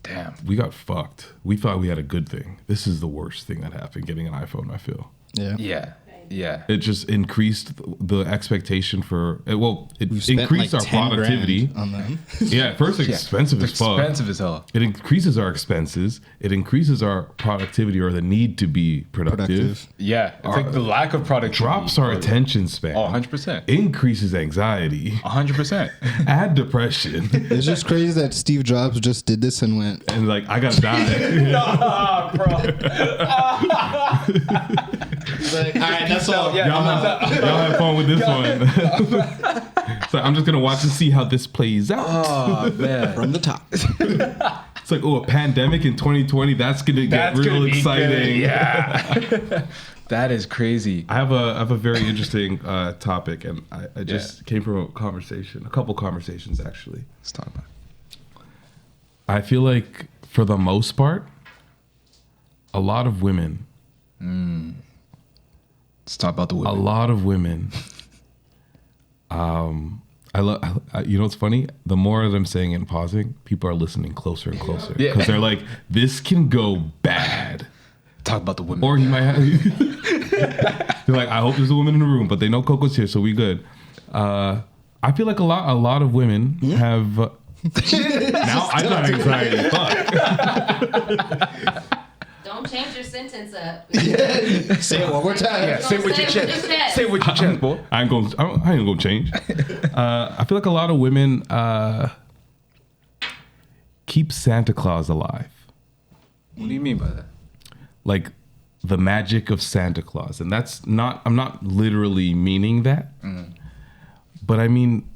S2: Damn.
S1: We got fucked. We thought we had a good thing. This is the worst thing that happened, getting an iPhone, I feel.
S2: Yeah.
S1: It just increased the expectation for, it
S4: We've spent
S1: increased
S4: like
S1: our
S4: 10
S1: productivity.
S4: grand on them.
S1: Yeah, at first it's expensive as fuck.
S2: Expensive as hell.
S1: It increases our expenses. It increases our productivity or the need to be productive.
S2: Yeah. It's like the lack of productivity.
S1: Drops our attention span.
S2: Oh, 100%.
S1: Increases anxiety.
S2: 100%.
S1: Add depression.
S4: It's just crazy that Steve Jobs just did this and went,
S1: And like, I gotta die.
S2: Nah, bro.
S4: he's like, all right, that's all.
S2: Yeah,
S1: Y'all have fun with this one. So I'm just gonna watch and see how this plays out.
S2: Oh, man.
S4: From the top.
S1: It's like, a pandemic in 2020. That's gonna get
S2: That's
S1: real
S2: gonna be good.
S1: exciting.
S2: Yeah. That is crazy.
S1: I have a very interesting topic, and I just came from a couple conversations actually.
S2: Let's talk about it.
S1: I feel like for the most part, a lot of women,
S2: Let's talk about the women.
S1: a lot of women. I love. You know what's funny? The more that I'm saying it and pausing, people are listening closer and closer
S2: Yeah.
S1: because they're like, "This can go bad."
S2: Talk about the women.
S1: Or he might have. They're like, I hope there's a woman in the room, but they know Coco's here, so we good. I feel like a lot of women have. Now I got anxiety. Fuck.
S5: Don't change your sentence up.
S4: Say it one more time.
S2: Yeah, say it with your chest. Say it with your chest, boy.
S1: I ain't gonna change. I feel like a lot of women keep Santa Claus alive.
S2: What do you mean by that?
S1: Like the magic of Santa Claus. And I'm not literally meaning that. But I mean,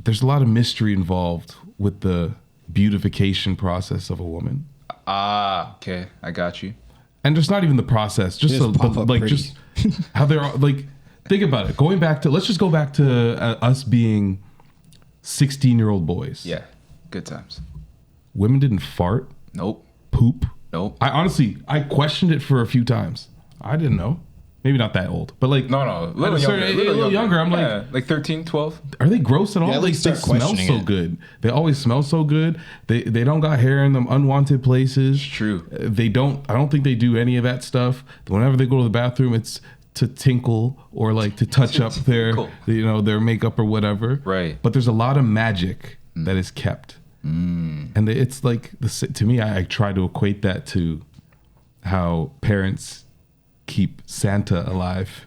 S1: there's a lot of mystery involved with the beautification process of a woman.
S2: Ah, okay. I got you.
S1: And just not even the process, just
S4: Just pop up pretty.
S1: just how they're like, think about it. Let's just go back to us being 16-year-old boys.
S2: Yeah. Good times.
S1: Women didn't fart,
S2: Nope.
S1: poop.
S2: Nope.
S1: I questioned it for a few times. I didn't know. Maybe not that old, but like
S2: No.
S1: a little younger. I'm
S2: like 13, 12.
S1: are they gross at all?
S4: Yeah, at
S1: Like,
S4: least
S1: they
S4: start
S1: smell
S4: questioning
S1: so
S4: it.
S1: good. They always smell so good. They don't got hair in them unwanted places.
S2: True.
S1: I don't think they do any of that stuff. Whenever they go to the bathroom, it's to tinkle or like to touch up their their makeup or whatever.
S2: Right.
S1: But there's a lot of magic that is kept. And it's like to me, I try to equate that to how parents keep Santa alive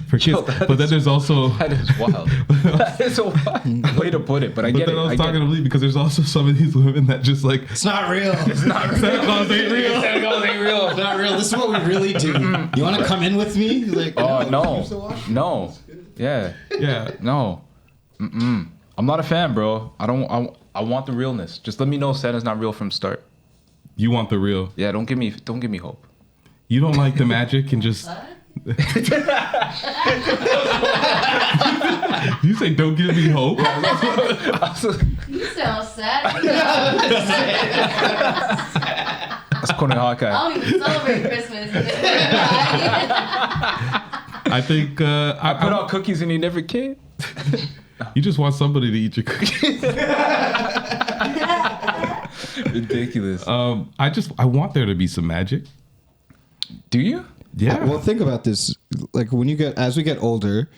S1: for kids. But then there's also
S2: That is wild. That is a wild way to put it, but I
S1: but
S2: get
S1: then
S2: it.
S1: I was
S2: I get
S1: talking
S2: it.
S1: to Lee because there's also some of these women that just like
S4: It's not real.
S1: Santa Claus ain't real.
S2: Santa Claus ain't real.
S4: It's not real. This is what we really do. You want to come in with me? He's like,
S2: Oh, no.
S4: use the washroom.
S2: No. Yeah.
S1: Yeah.
S2: No. I'm not a fan, bro. I want the realness. Just let me know Santa's not real from start.
S1: You want the real.
S2: Yeah, don't give me hope.
S1: You don't like the magic and just.
S5: What?
S1: You say don't give me hope.
S5: You sound sad.
S2: That's Conan Hawkeye.
S5: I don't even celebrate Christmas.
S1: I think
S2: I put out cookies and he never came.
S1: you just want somebody to eat your cookies.
S2: Ridiculous.
S1: I want there to be some magic.
S2: Do you?
S1: Yeah.
S4: Well, think about this. Like as we get older,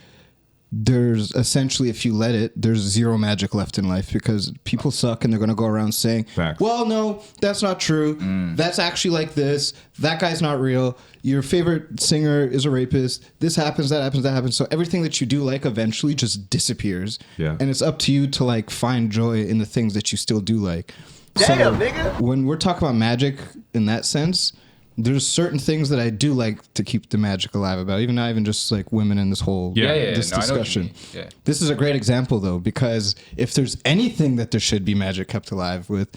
S4: there's essentially, if you let it, there's zero magic left in life because people suck and they're going to go around saying,
S1: Facts.
S4: well, no, that's not true. That's actually like this. That guy's not real. Your favorite singer is a rapist. This happens, that happens, that happens. So everything that you do like eventually just disappears.
S1: Yeah.
S4: And it's up to you to like find joy in the things that you still do like.
S3: Damn,
S4: so
S3: nigga.
S4: when we're talking about magic in that sense, there's certain things that I do like to keep the magic alive about, not even just like women in this whole this
S2: No, I know what you
S4: discussion.
S2: mean. Yeah.
S4: This is a great example though, because if there's anything that there should be magic kept alive with,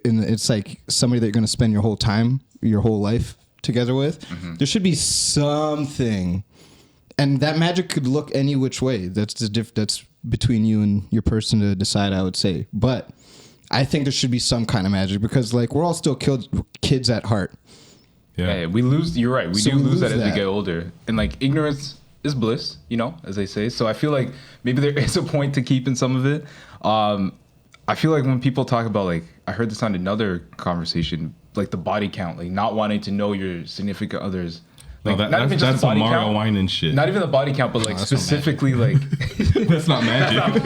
S4: and it's like somebody that you're going to spend your whole life together with, there should be something, and that magic could look any which way. That's between you and your person to decide, I would say, but I think there should be some kind of magic because like we're all still kids at heart.
S2: Yeah, we lose. You're right. We
S4: So
S2: do
S4: we
S2: lose
S4: lose
S2: that as we
S4: that.
S2: get older, and like ignorance is bliss, as they say. So I feel like maybe there is a point to keeping some of it. I feel like when people talk about like, I heard this on another conversation, like the body count, like not wanting to know your significant others. Like,
S1: No,
S2: not even just
S1: that's
S2: the body
S1: some Mario
S2: count.
S1: Wine shit.
S2: Not even the body count, but like specifically like
S1: That's not magic.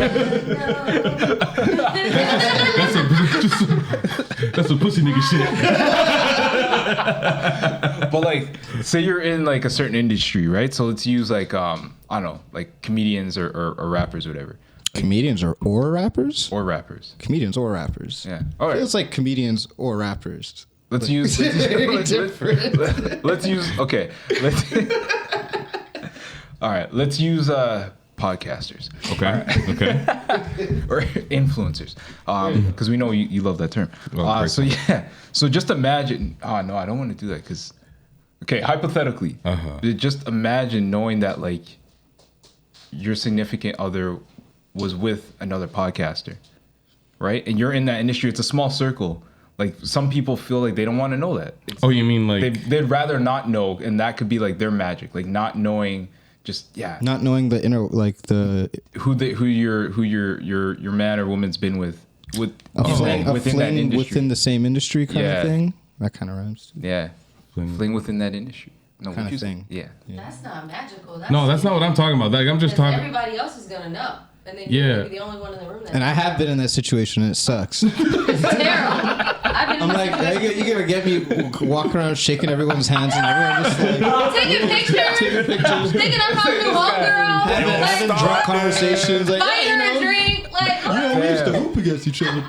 S1: That's a pussy nigga shit.
S2: But like, say you're in like a certain industry, right? So let's use like I don't know, like comedians or rappers or whatever,
S4: Comedians or rappers?
S2: or rappers.
S4: Comedians or rappers.
S2: Yeah. All right.
S4: Feels like comedians or rappers.
S2: Let's use. Let's use. Okay. All right. Let's use podcasters.
S1: Okay.
S2: Or influencers, because we know you love that term.
S1: Oh, great.
S2: So yeah. So just imagine. Oh no, I don't want to do that because. Okay, hypothetically, just imagine knowing that like your significant other was with another podcaster, right? And you're in that industry. It's a small circle. Like some people feel like they don't want to know that.
S1: Oh, you mean like
S2: they'd rather not know, and that could be like their magic, like not knowing,
S4: Not knowing the inner, like the
S2: who your man or woman's been with
S4: a
S2: within that
S4: fling
S2: industry.
S4: within the same industry kind
S2: Yeah.
S4: of thing. That kind of rhymes.
S2: Yeah, fling within that industry. No,
S4: Kind
S2: what
S4: of
S2: you say?
S4: thing.
S2: Yeah.
S5: That's not magical.
S1: no, that's not what I'm talking about. Like I'm just
S5: Because
S1: talking.
S5: everybody else is gonna know, and then
S1: Yeah.
S5: you're gonna be the only one in the room.
S4: And I have been in that situation and it sucks.
S5: It's terrible. I've been.
S4: I'm like, you gonna get me walking around shaking everyone's hands and everyone just like
S5: taking pictures, thinking I'm talking to homegirl,
S4: having
S5: like
S4: drunk conversations, like,
S5: buying
S4: yeah,
S5: her a drink, like.
S4: we used to hoop against each other.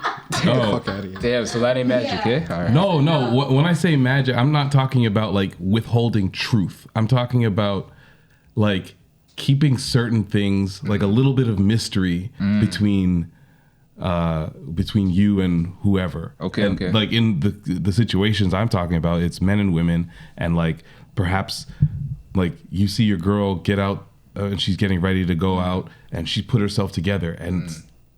S1: No.
S4: Fuck out of here.
S2: Damn. So that ain't magic,
S5: Yeah.
S2: eh? All right.
S1: No. When I say magic, I'm not talking about like withholding truth. I'm talking about like keeping certain things, like a little bit of mystery between you and whoever.
S2: Okay,
S1: And,
S2: okay.
S1: like in the situations I'm talking about, it's men and women, and like perhaps like you see your girl get out and she's getting ready to go out, and she put herself together, and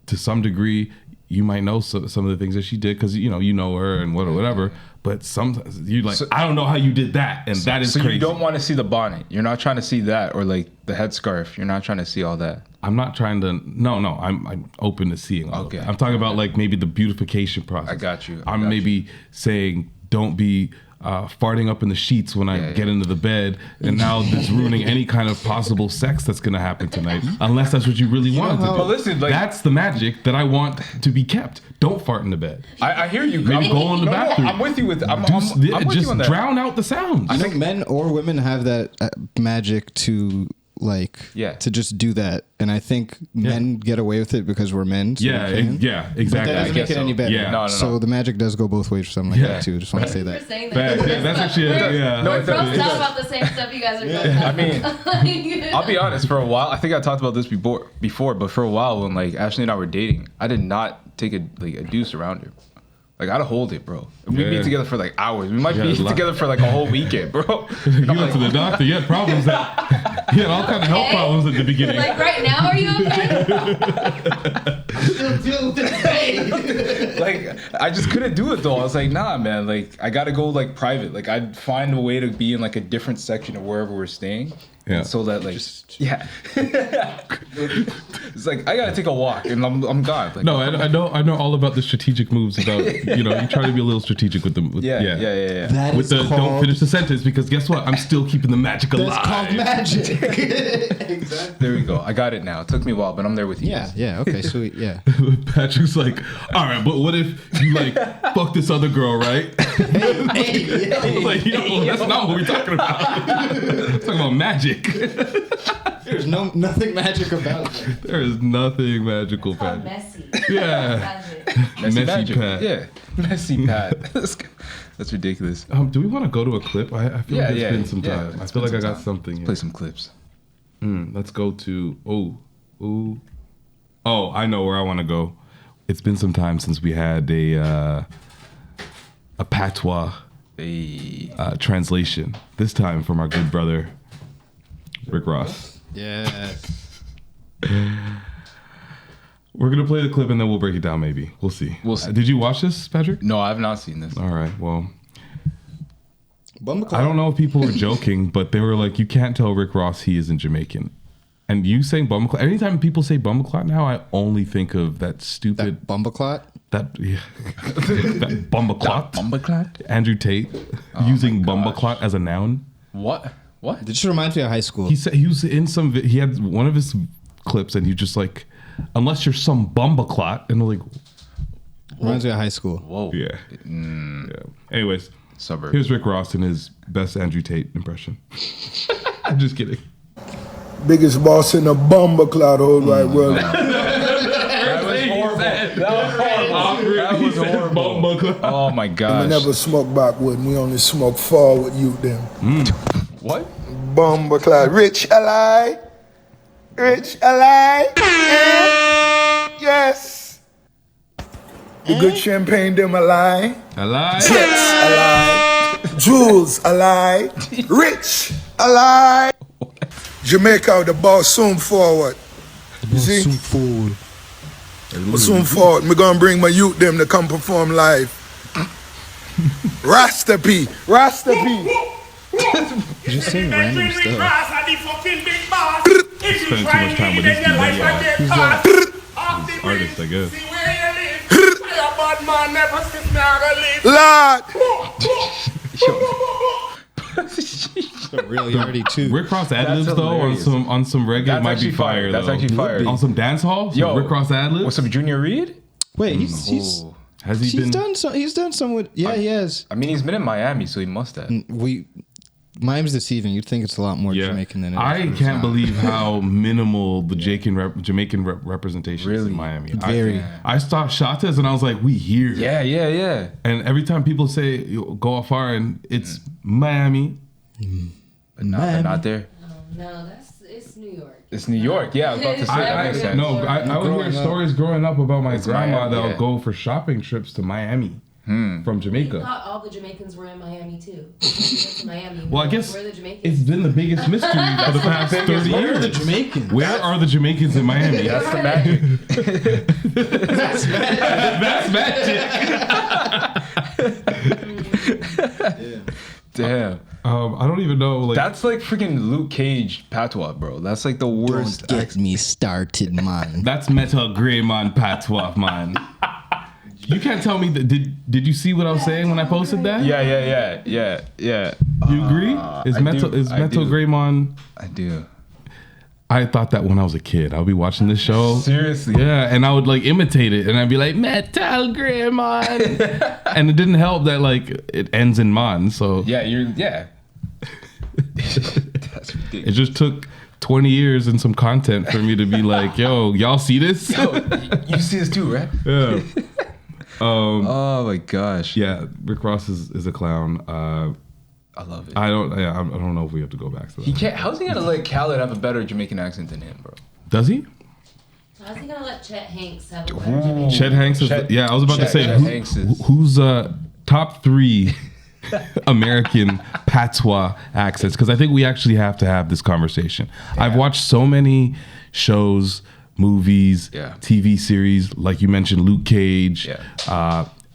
S1: to some degree you might know some of the things that she did because you know her and whatever. But sometimes you're like, I don't know how you did that, and that is
S2: So
S1: crazy.
S2: you don't want to see the bonnet. You're not trying to see that, or like the headscarf. You're not trying to see all that.
S1: I'm not trying to. No. I'm open to seeing all
S2: Okay.
S1: of that. I'm talking about like maybe the beautification process.
S2: I got you.
S1: I'm maybe saying don't be farting up in the sheets when I get into the bed, and now it's ruining any kind of possible sex that's gonna happen tonight, unless that's what you really want it to be.
S2: But listen, like-
S1: that's the magic that I want to be kept. Don't fart in the bed.
S2: I hear you.
S1: Maybe go in the bathroom.
S2: I'm with you with. I'm with
S1: Just
S2: you on that.
S1: drown out the sounds.
S4: I think men or women have that magic to like to just do that, and I think men get away with it because we're men. So
S1: Yeah,
S4: we can.
S1: yeah,
S4: But
S1: exactly.
S4: that doesn't make it any better.
S1: Yeah.
S2: No.
S4: So the magic does go both ways for something like that too. Just want to say
S5: We're
S4: that.
S5: saying that.
S1: Fact, yeah, that's actually yeah.
S5: We're
S2: it does.
S5: grossed out about the same stuff you guys are grossed out.
S2: I mean, I'll be honest. For a while, I think I talked about this before, but for a while, when like Ashley and I were dating, I did not take a deuce around her. Like, I'd hold it, bro. We'd
S1: Yeah.
S2: be together for like hours. We might
S1: Yeah,
S2: be
S1: it's a lot.
S2: together for like a whole weekend, bro.
S1: You went to the doctor. You had problems. You had all kind of health problems at the beginning.
S5: Like right now, are you okay?
S4: Still dealing with the pain.
S2: Like, I just couldn't do it though. I was like, nah, man. Like, I gotta go like private. Like, I'd find a way to be in like a different section of wherever we're staying.
S1: Yeah.
S2: So that like, yeah. It's like I gotta take a walk and I'm gone. Like,
S1: No, I know all about the strategic moves. About you try to be a little strategic with them.
S2: yeah.
S4: That
S1: With
S4: is
S1: the
S4: called,
S1: don't finish the sentence because guess what? I'm still keeping the magic alive.
S4: That's called magic. Exactly.
S2: There we go. I got it now. It took me a while, but I'm there with you.
S4: Yeah, yeah, okay, sweet, yeah.
S1: Patrick's like, all right, but what if you like fuck this other girl, right?
S4: Hey,
S1: I was like, yo, that's not what we're talking about. We're talking about magic.
S4: There's nothing magic about it.
S1: There is nothing magical,
S5: Called
S1: Pat.
S5: messy.
S1: Yeah.
S5: That's it.
S2: Messy
S1: Messy
S2: magic.
S1: Pat.
S2: Yeah. Messy Pat. That's ridiculous.
S1: Do we want to go to a clip? I feel like it's been some time. I
S2: it's
S1: feel
S2: been
S1: like I
S2: some
S1: got
S2: time.
S1: something here.
S2: Play some clips.
S1: Let's go to I know where I want to go. It's been some time since we had a patois
S2: Hey.
S1: translation. This time from our good brother Rick Ross.
S4: Yes.
S1: We're gonna play the clip and then we'll break it down. Maybe we'll see.
S2: We'll see.
S1: Did you watch this, Patrick?
S2: No, I've not seen this.
S1: All right. Well,
S4: Bumbleclaw.
S1: I don't know if people were joking, but they were like, "You can't tell Rick Ross he isn't Jamaican." And you saying Bumbleclot. Anytime people say Bumbleclot now, I only think of that stupid
S4: That Bumbleclot?
S1: that Bumbleclot.
S2: Bumbleclot?
S1: Andrew Tate using
S2: my gosh.
S1: Bumbleclot as a noun.
S2: What? What?
S4: This reminds me of high school.
S1: He said he was in some. He had one of his clips, and he just like, unless you're some Bumbleclot, and we're like,
S4: Reminds me of high school.
S2: Whoa.
S1: yeah, yeah. Anyways,
S2: Suburb.
S1: here's Rick Ross in his best Andrew Tate impression. I'm just kidding.
S6: Biggest boss in the bomber cloud whole wide world.
S2: That was horrible. That was horrible. That was horrible. Oh my
S6: We
S2: gosh.
S6: never smoke backward, we only smoke forward, you them.
S2: What?
S6: Bomber cloud. Rich ally. Rich ally. Yeah. Yes. The good champagne them ally.
S1: I lied.
S6: Jets ally. Jewels ally. Rich ally. Jamaica, the ball soon forward. You see? Soon forward. Me gonna bring my youth them to come perform live. Rasta P. Rasta P.
S4: Just saying random stuff.
S1: Spend too much time with this dude anyway.
S6: Who's that?
S1: Artist, I guess.
S6: Lord.
S4: Really already too.
S1: Rick Ross ad libs
S2: That's
S1: though
S2: hilarious.
S1: on some reggae
S2: That's
S1: might be
S2: actually fire.
S1: fire.
S2: That's
S1: though.
S2: actually fire.
S1: On some dance hall.
S2: Yo,
S1: Rick Ross ad libs.
S2: What's up, Junior Reed?
S4: Wait, he's
S2: Oh.
S1: Has he been?
S4: he's done some with he has.
S2: I mean, he's been in Miami, so he must have.
S4: Miami's deceiving. You'd think it's a lot more
S1: Yeah,
S4: Jamaican than it is.
S1: I can't believe how minimal the Jamaican representation is
S2: Really?
S1: in Miami.
S4: Very.
S1: I saw Shatas and I was like, we here.
S2: Yeah.
S1: And every time people say go off far and it's Miami.
S2: But not there.
S5: No, it's New York.
S2: It's New York. Yeah, I was about to say that
S5: I-
S2: makes sense.
S1: No, I would hear
S4: Growing up.
S1: stories growing up about my
S2: It's
S1: grandma
S2: Miami,
S1: that'll
S2: yeah.
S1: go for shopping trips to Miami from
S5: I
S1: Jamaica.
S5: thought all the Jamaicans were in Miami too. We went to Miami.
S1: Well, I guess
S5: Where are the Jamaicans?
S1: it's been the biggest mystery for the past 30
S4: Where are the
S1: years.
S4: Jamaicans?
S1: Where are the Jamaicans in Miami?
S2: That's the magic.
S1: That's magic.
S2: Damn.
S1: I don't even know. Like,
S2: That's like freaking Luke Cage patois, bro. That's like the worst.
S4: Don't get me started, man.
S1: that's Metal Grey Man patois, man. You can't tell me that. Did you see what I was saying when I posted that?
S2: Yeah.
S1: You agree? Is
S2: I
S1: Metal
S2: do,
S1: is
S2: I
S1: Metal
S2: do.
S1: Grey Man?
S2: I do.
S1: I thought that when I was a kid. I'll be watching this show.
S2: Seriously.
S1: Yeah, and I would like imitate it, and I'd be like Metal Grey Man, and it didn't help that like it ends in man. So
S2: Yeah. That's
S1: it
S2: ridiculous.
S1: just took 20 years and some content for me to be like, yo, y'all see this?
S2: You see this too, right?
S1: Yeah.
S2: Oh my gosh.
S1: Yeah, Rick Ross is a clown.
S2: I love it.
S1: I don't know if we have to go back to that.
S2: He can't. How's he gonna let Khaled have a better Jamaican accent than him, bro?
S1: Does he?
S5: How's he gonna let Chet Hanks have a wedding?
S1: Chet Hanks is. Yeah, I was about to say who's top 3 American patois accents, because I think we actually have to have this conversation. Yeah. I've watched so many shows, movies, TV series, like you mentioned, Luke Cage,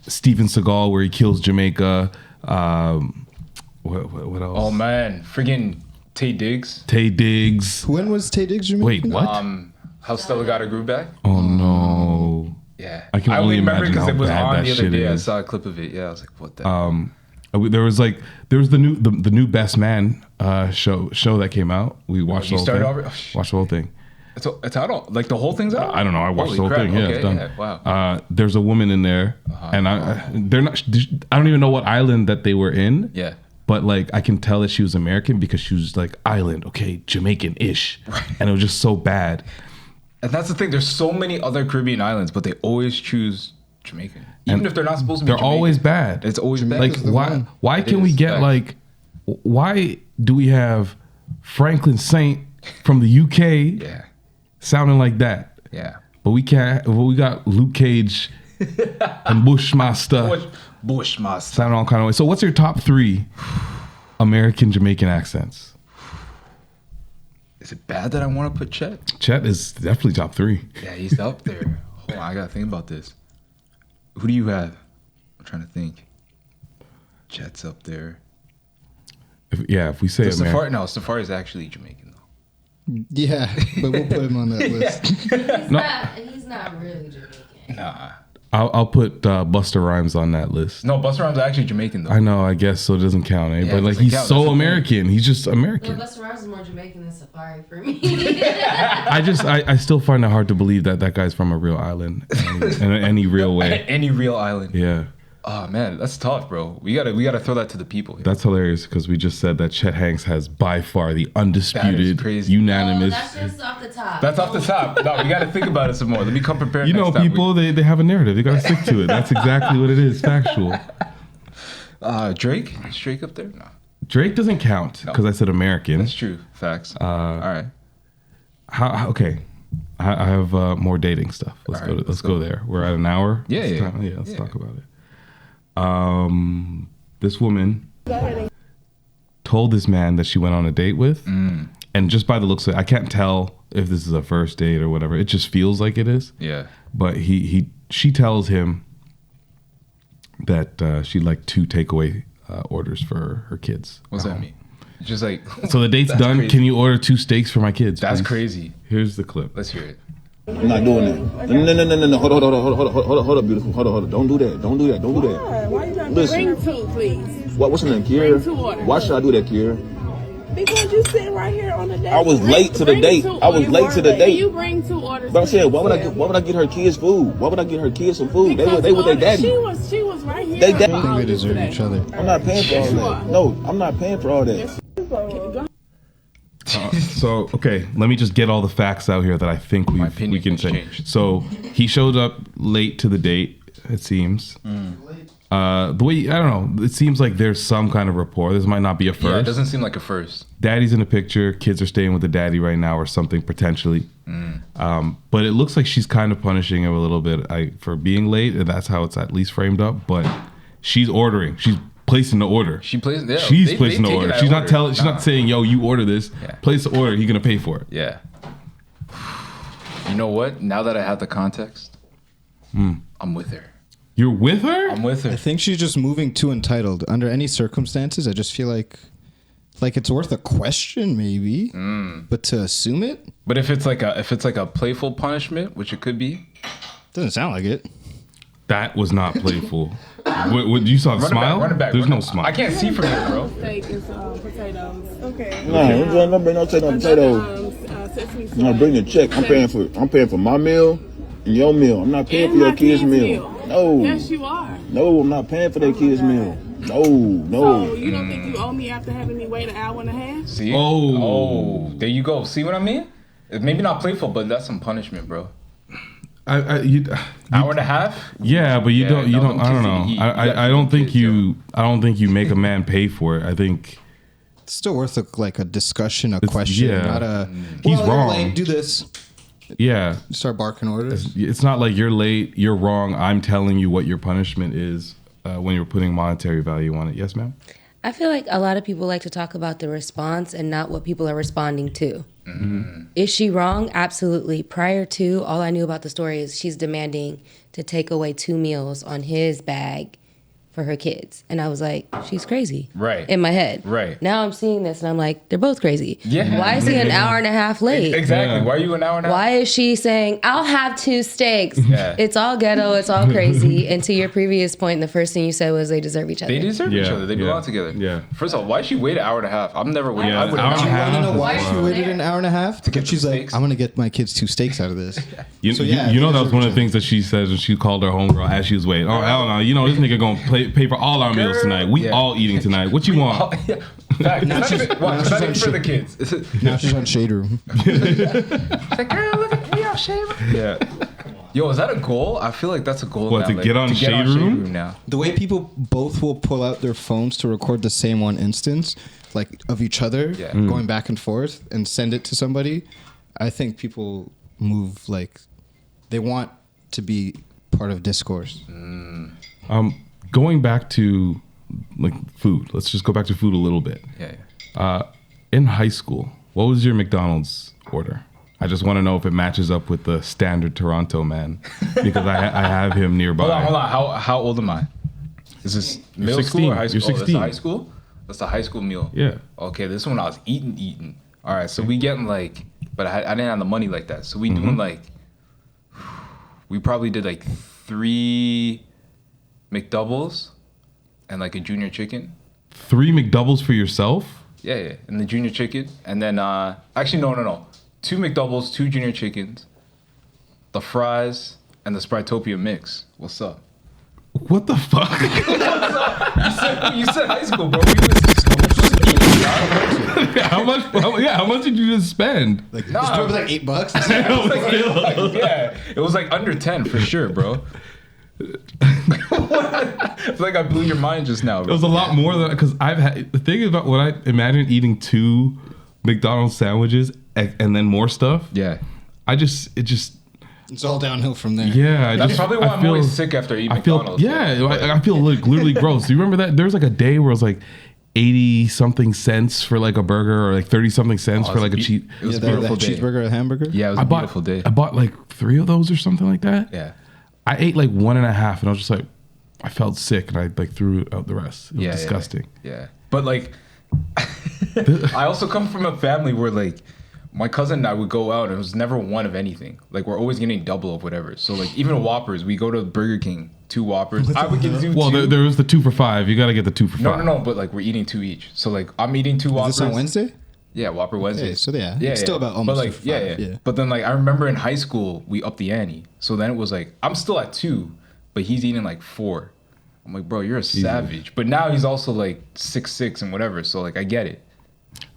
S1: Steven Seagal, where he kills Jamaica. What else?
S2: Oh man, friggin' Taye Diggs.
S1: Taye Diggs.
S4: When was Taye Diggs Jamaican?
S1: Wait, what?
S2: How Stella Got Her Groove Back.
S1: Oh no.
S2: Yeah,
S1: I can only imagine how
S2: it was
S1: bad
S2: on
S1: that
S2: the other
S1: shit
S2: day.
S1: is.
S2: I saw a clip of it. Yeah, I was like, what the?
S1: There was the new Best Man show that came out. We watched the whole thing. Watched the whole thing.
S2: It's out. Like the whole thing's out.
S1: I don't know. I watched the whole thing. Yeah, it's done.
S2: Yeah, wow.
S1: There's a woman in there, and they're not. I don't even know what island that they were in.
S2: Yeah.
S1: But like I can tell that she was American because she was like island, okay, Jamaican-ish, and it was just so bad.
S2: And that's the thing. There's so many other Caribbean islands, but they always choose Jamaican, even if they're not supposed to be.
S1: They're
S2: Jamaican.
S1: always bad.
S2: It's always bad.
S1: Like why can we get like why do we have Franklin Saint from the UK sounding like that?
S2: Yeah.
S1: But we can't. Well, we got Luke Cage and Bushmaster.
S2: Bushmaster.
S1: Sound all kind of way. So what's your top 3 American Jamaican accents?
S2: Is it bad that I want to put Chet?
S1: Chet is definitely top 3.
S2: Yeah, he's up there. Hold on, I gotta think about this. Who do you have? I'm trying to think. Chet's up there.
S1: If we say
S2: Safari's actually Jamaican though.
S4: Yeah, but we'll put him on that list.
S5: He's not really Jamaican.
S2: Nah.
S1: I'll put Busta Rhymes on that list.
S2: No, Busta Rhymes is actually Jamaican though.
S1: I know, I guess so. It doesn't count, eh?
S2: Yeah,
S1: but like he's so American. He's just American.
S5: No, Busta Rhymes is more Jamaican than Safari for me.
S1: I still find it hard to believe that guy's from a real island in any real way.
S2: Any real island.
S1: Yeah.
S2: Oh man, that's tough, bro. We gotta throw that to the people here.
S1: That's hilarious because we just said that Chet Hanks has by far the undisputed, unanimous.
S5: That's just off the top.
S2: That's off the top. No, we gotta think about it some more. Let me come prepared.
S1: You know, people they have a narrative. They gotta stick to it. That's exactly what it is. Factual.
S2: Drake? Is Drake up there? No.
S1: Drake doesn't count because I said American.
S2: That's true. Facts. All right.
S1: Okay. I have more dating stuff. Let's go there. We're at an hour.
S2: Yeah.
S1: Let's talk about it. This woman told this man that she went on a date with, and just by the looks of it, I can't tell if this is a first date or whatever. It just feels like it is.
S2: Yeah.
S1: But she tells him that she'd like 2 takeaway orders for her kids.
S2: What's that mean? Just like
S1: so the date's done. Crazy. Can you order 2 steaks for my kids?
S2: That's
S1: please?
S2: crazy.
S1: Here's the clip.
S2: Let's hear it.
S7: I'm not doing that. No. Hold up, beautiful. Hold up. Don't do that. Don't do that.
S8: Why you not
S7: Listen.
S8: bring 2, please?
S7: What's her name, Kiera?
S8: Bring 2 orders.
S7: Why should I do that, Kiera?
S8: Because you sitting right here on the date.
S7: I was late to the date.
S8: You bring 2 orders.
S7: But I'm saying, why would I get her kids food? Why would I get her kids some food? They with their daddy.
S8: She was right here.
S4: I think they deserve each other.
S7: I'm not paying for all that. No, I'm not paying for all that.
S1: So okay, let me just get all the facts out here that I think we can say. So he showed up late to the date. It seems. The way I don't know, it seems like there's some kind of rapport. This might not be a first.
S2: Yeah, it doesn't seem like a first.
S1: Daddy's in the picture. Kids are staying with the daddy right now, or something potentially. But it looks like she's kind of punishing him a little bit for being late, and that's how it's at least framed up. But she's ordering. She's placing the order.
S2: She's placing the
S1: order. She's not telling. She's not saying, "Yo, you order this. Yeah. Place the order. You're gonna pay for it."
S2: Yeah. You know what? Now that I have the context, I'm with her.
S1: You're with her?
S2: I'm with her.
S4: I think she's just moving too entitled. Under any circumstances, I just feel like it's worth a question, maybe. But to assume it.
S2: But if it's like a playful punishment, which it could be,
S4: doesn't sound like it.
S1: That was not playful. What you saw? Smile?
S2: Run it back.
S1: There's no smile.
S2: I can't see from here, bro.
S8: Steak is potatoes. Okay.
S7: No, don't bring no potatoes. No, bring the check. I'm paying for my meal and your meal. I'm not paying for your kids' meal. No.
S8: Yes, you are.
S7: No, I'm not paying for their kids' meal. No.
S8: So you don't think you owe me after having me wait an hour and a half?
S2: See? Oh, there you go. See what I mean? It's maybe not playful, but that's some punishment, bro. Hour and a half?
S1: Yeah, but you don't. I don't know. I don't think you. I don't think you make a man pay for it. I think
S4: it's still worth a discussion, a question, not a.
S1: He's wrong.
S4: Do this.
S1: Yeah.
S4: Start barking orders.
S1: It's not like you're late, you're wrong. I'm telling you what your punishment is when you're putting monetary value on it. Yes, ma'am?
S5: I feel like a lot of people like to talk about the response and not what people are responding to.
S1: Mm-hmm.
S5: Is she wrong? Absolutely. Prior to, all I knew about the story is she's demanding to take away 2 meals on his bag for her kids. And I was like, she's crazy.
S2: Right.
S5: In my head.
S2: Right.
S5: Now I'm seeing this and I'm like, they're both crazy.
S2: Yeah.
S5: Why is he an hour and a half late?
S2: Exactly. Why are you an hour and a half?
S5: Why is she saying, I'll have 2 steaks?
S2: Yeah.
S5: It's all ghetto. It's all crazy. And to your previous point, the first thing you said was they deserve each other.
S2: They deserve each other. They belong together.
S1: Yeah.
S2: First of all, why she wait an hour and a half? I'm never waiting.
S1: Yeah,
S2: I would
S1: hour and a half.
S4: I don't know why
S1: Wow.
S4: she waited an hour and a half to
S2: get
S4: she's
S2: the
S4: like,
S2: steaks.
S4: I'm gonna get my kids 2 steaks out of this.
S1: You know that was one of the things that she says when she called her homegirl as she was waiting. Oh, hell no. You know, this nigga gonna pay for all our meals tonight. We all eating tonight. What you want?
S2: Fact. Not even for the kids.
S4: Now she's on Shade Room.
S2: It's like, girl, look at me on Shade Room. Yeah. Yo, is that a goal? I feel like that's a goal.
S1: What,
S2: now,
S1: to get on Shade Room
S2: now?
S4: The way people both will pull out their phones to record the same one instance, like of each other, going back and forth, and send it to somebody. I think people move like they want to be part of discourse.
S1: Going back to like food. Let's just go back to food a little bit.
S2: Yeah.
S1: In high school, what was your McDonald's order? I just want to know if it matches up with the standard Toronto man because I have him nearby.
S2: Hold on. How old am I? Is this middle
S1: 16.
S2: school or high school?
S1: You're 16.
S2: Oh, that's the high school? That's the high school meal.
S1: Yeah.
S2: Okay, this one I was eating. All right, so we getting like, but I didn't have the money like that. So we doing like, we probably did like 3 McDoubles and like a junior chicken.
S1: 3 McDoubles for yourself?
S2: Yeah, and the junior chicken. And then, actually, no. 2 McDoubles, 2 junior chickens, the fries, and the Spritopia mix. What's up?
S1: What the fuck?
S2: You said high school, bro.
S1: How much did you just spend?
S4: Like, this was like $8.
S2: It was like under 10 for sure, bro. It's like I blew your mind just now, bro.
S1: It was a lot more than because I've had the thing about when I imagine eating 2 McDonald's sandwiches and then more stuff.
S2: Yeah.
S4: It's all downhill from there.
S1: Yeah,
S2: That's probably why I'm always sick after eating McDonald's.
S1: I feel like literally gross. Do you remember that? There was like a day where it was like 80 something cents for like a burger or like 30 something cents for like a cheap.
S2: It was a
S4: that
S2: beautiful day.
S4: Cheeseburger, a hamburger.
S2: Yeah, it was a beautiful day.
S1: I bought like 3 of those or something like that.
S2: Yeah.
S1: I ate like 1.5 and I was just like, I felt sick and I like threw out the rest. It was disgusting.
S2: Yeah. But like, I also come from a family where like, my cousin and I would go out and it was never one of anything. Like we're always getting double of whatever. So like even Whoppers, we go to Burger King, 2 Whoppers. I would get 2.
S1: Well, there was the 2 for $5. You got to get the 2 for $5.
S2: No. But like we're eating 2 each. So like I'm eating 2 Whoppers.
S4: Is this on Wednesday?
S2: Yeah, Whopper Wednesday.
S4: Okay, so it's still about almost.
S2: But like
S4: 5,
S2: yeah. But then like I remember in high school we upped the ante. So then it was like I'm still at 2, but he's eating like 4. I'm like, bro, you're a savage. But now he's also like 6'6" and whatever. So like I get it.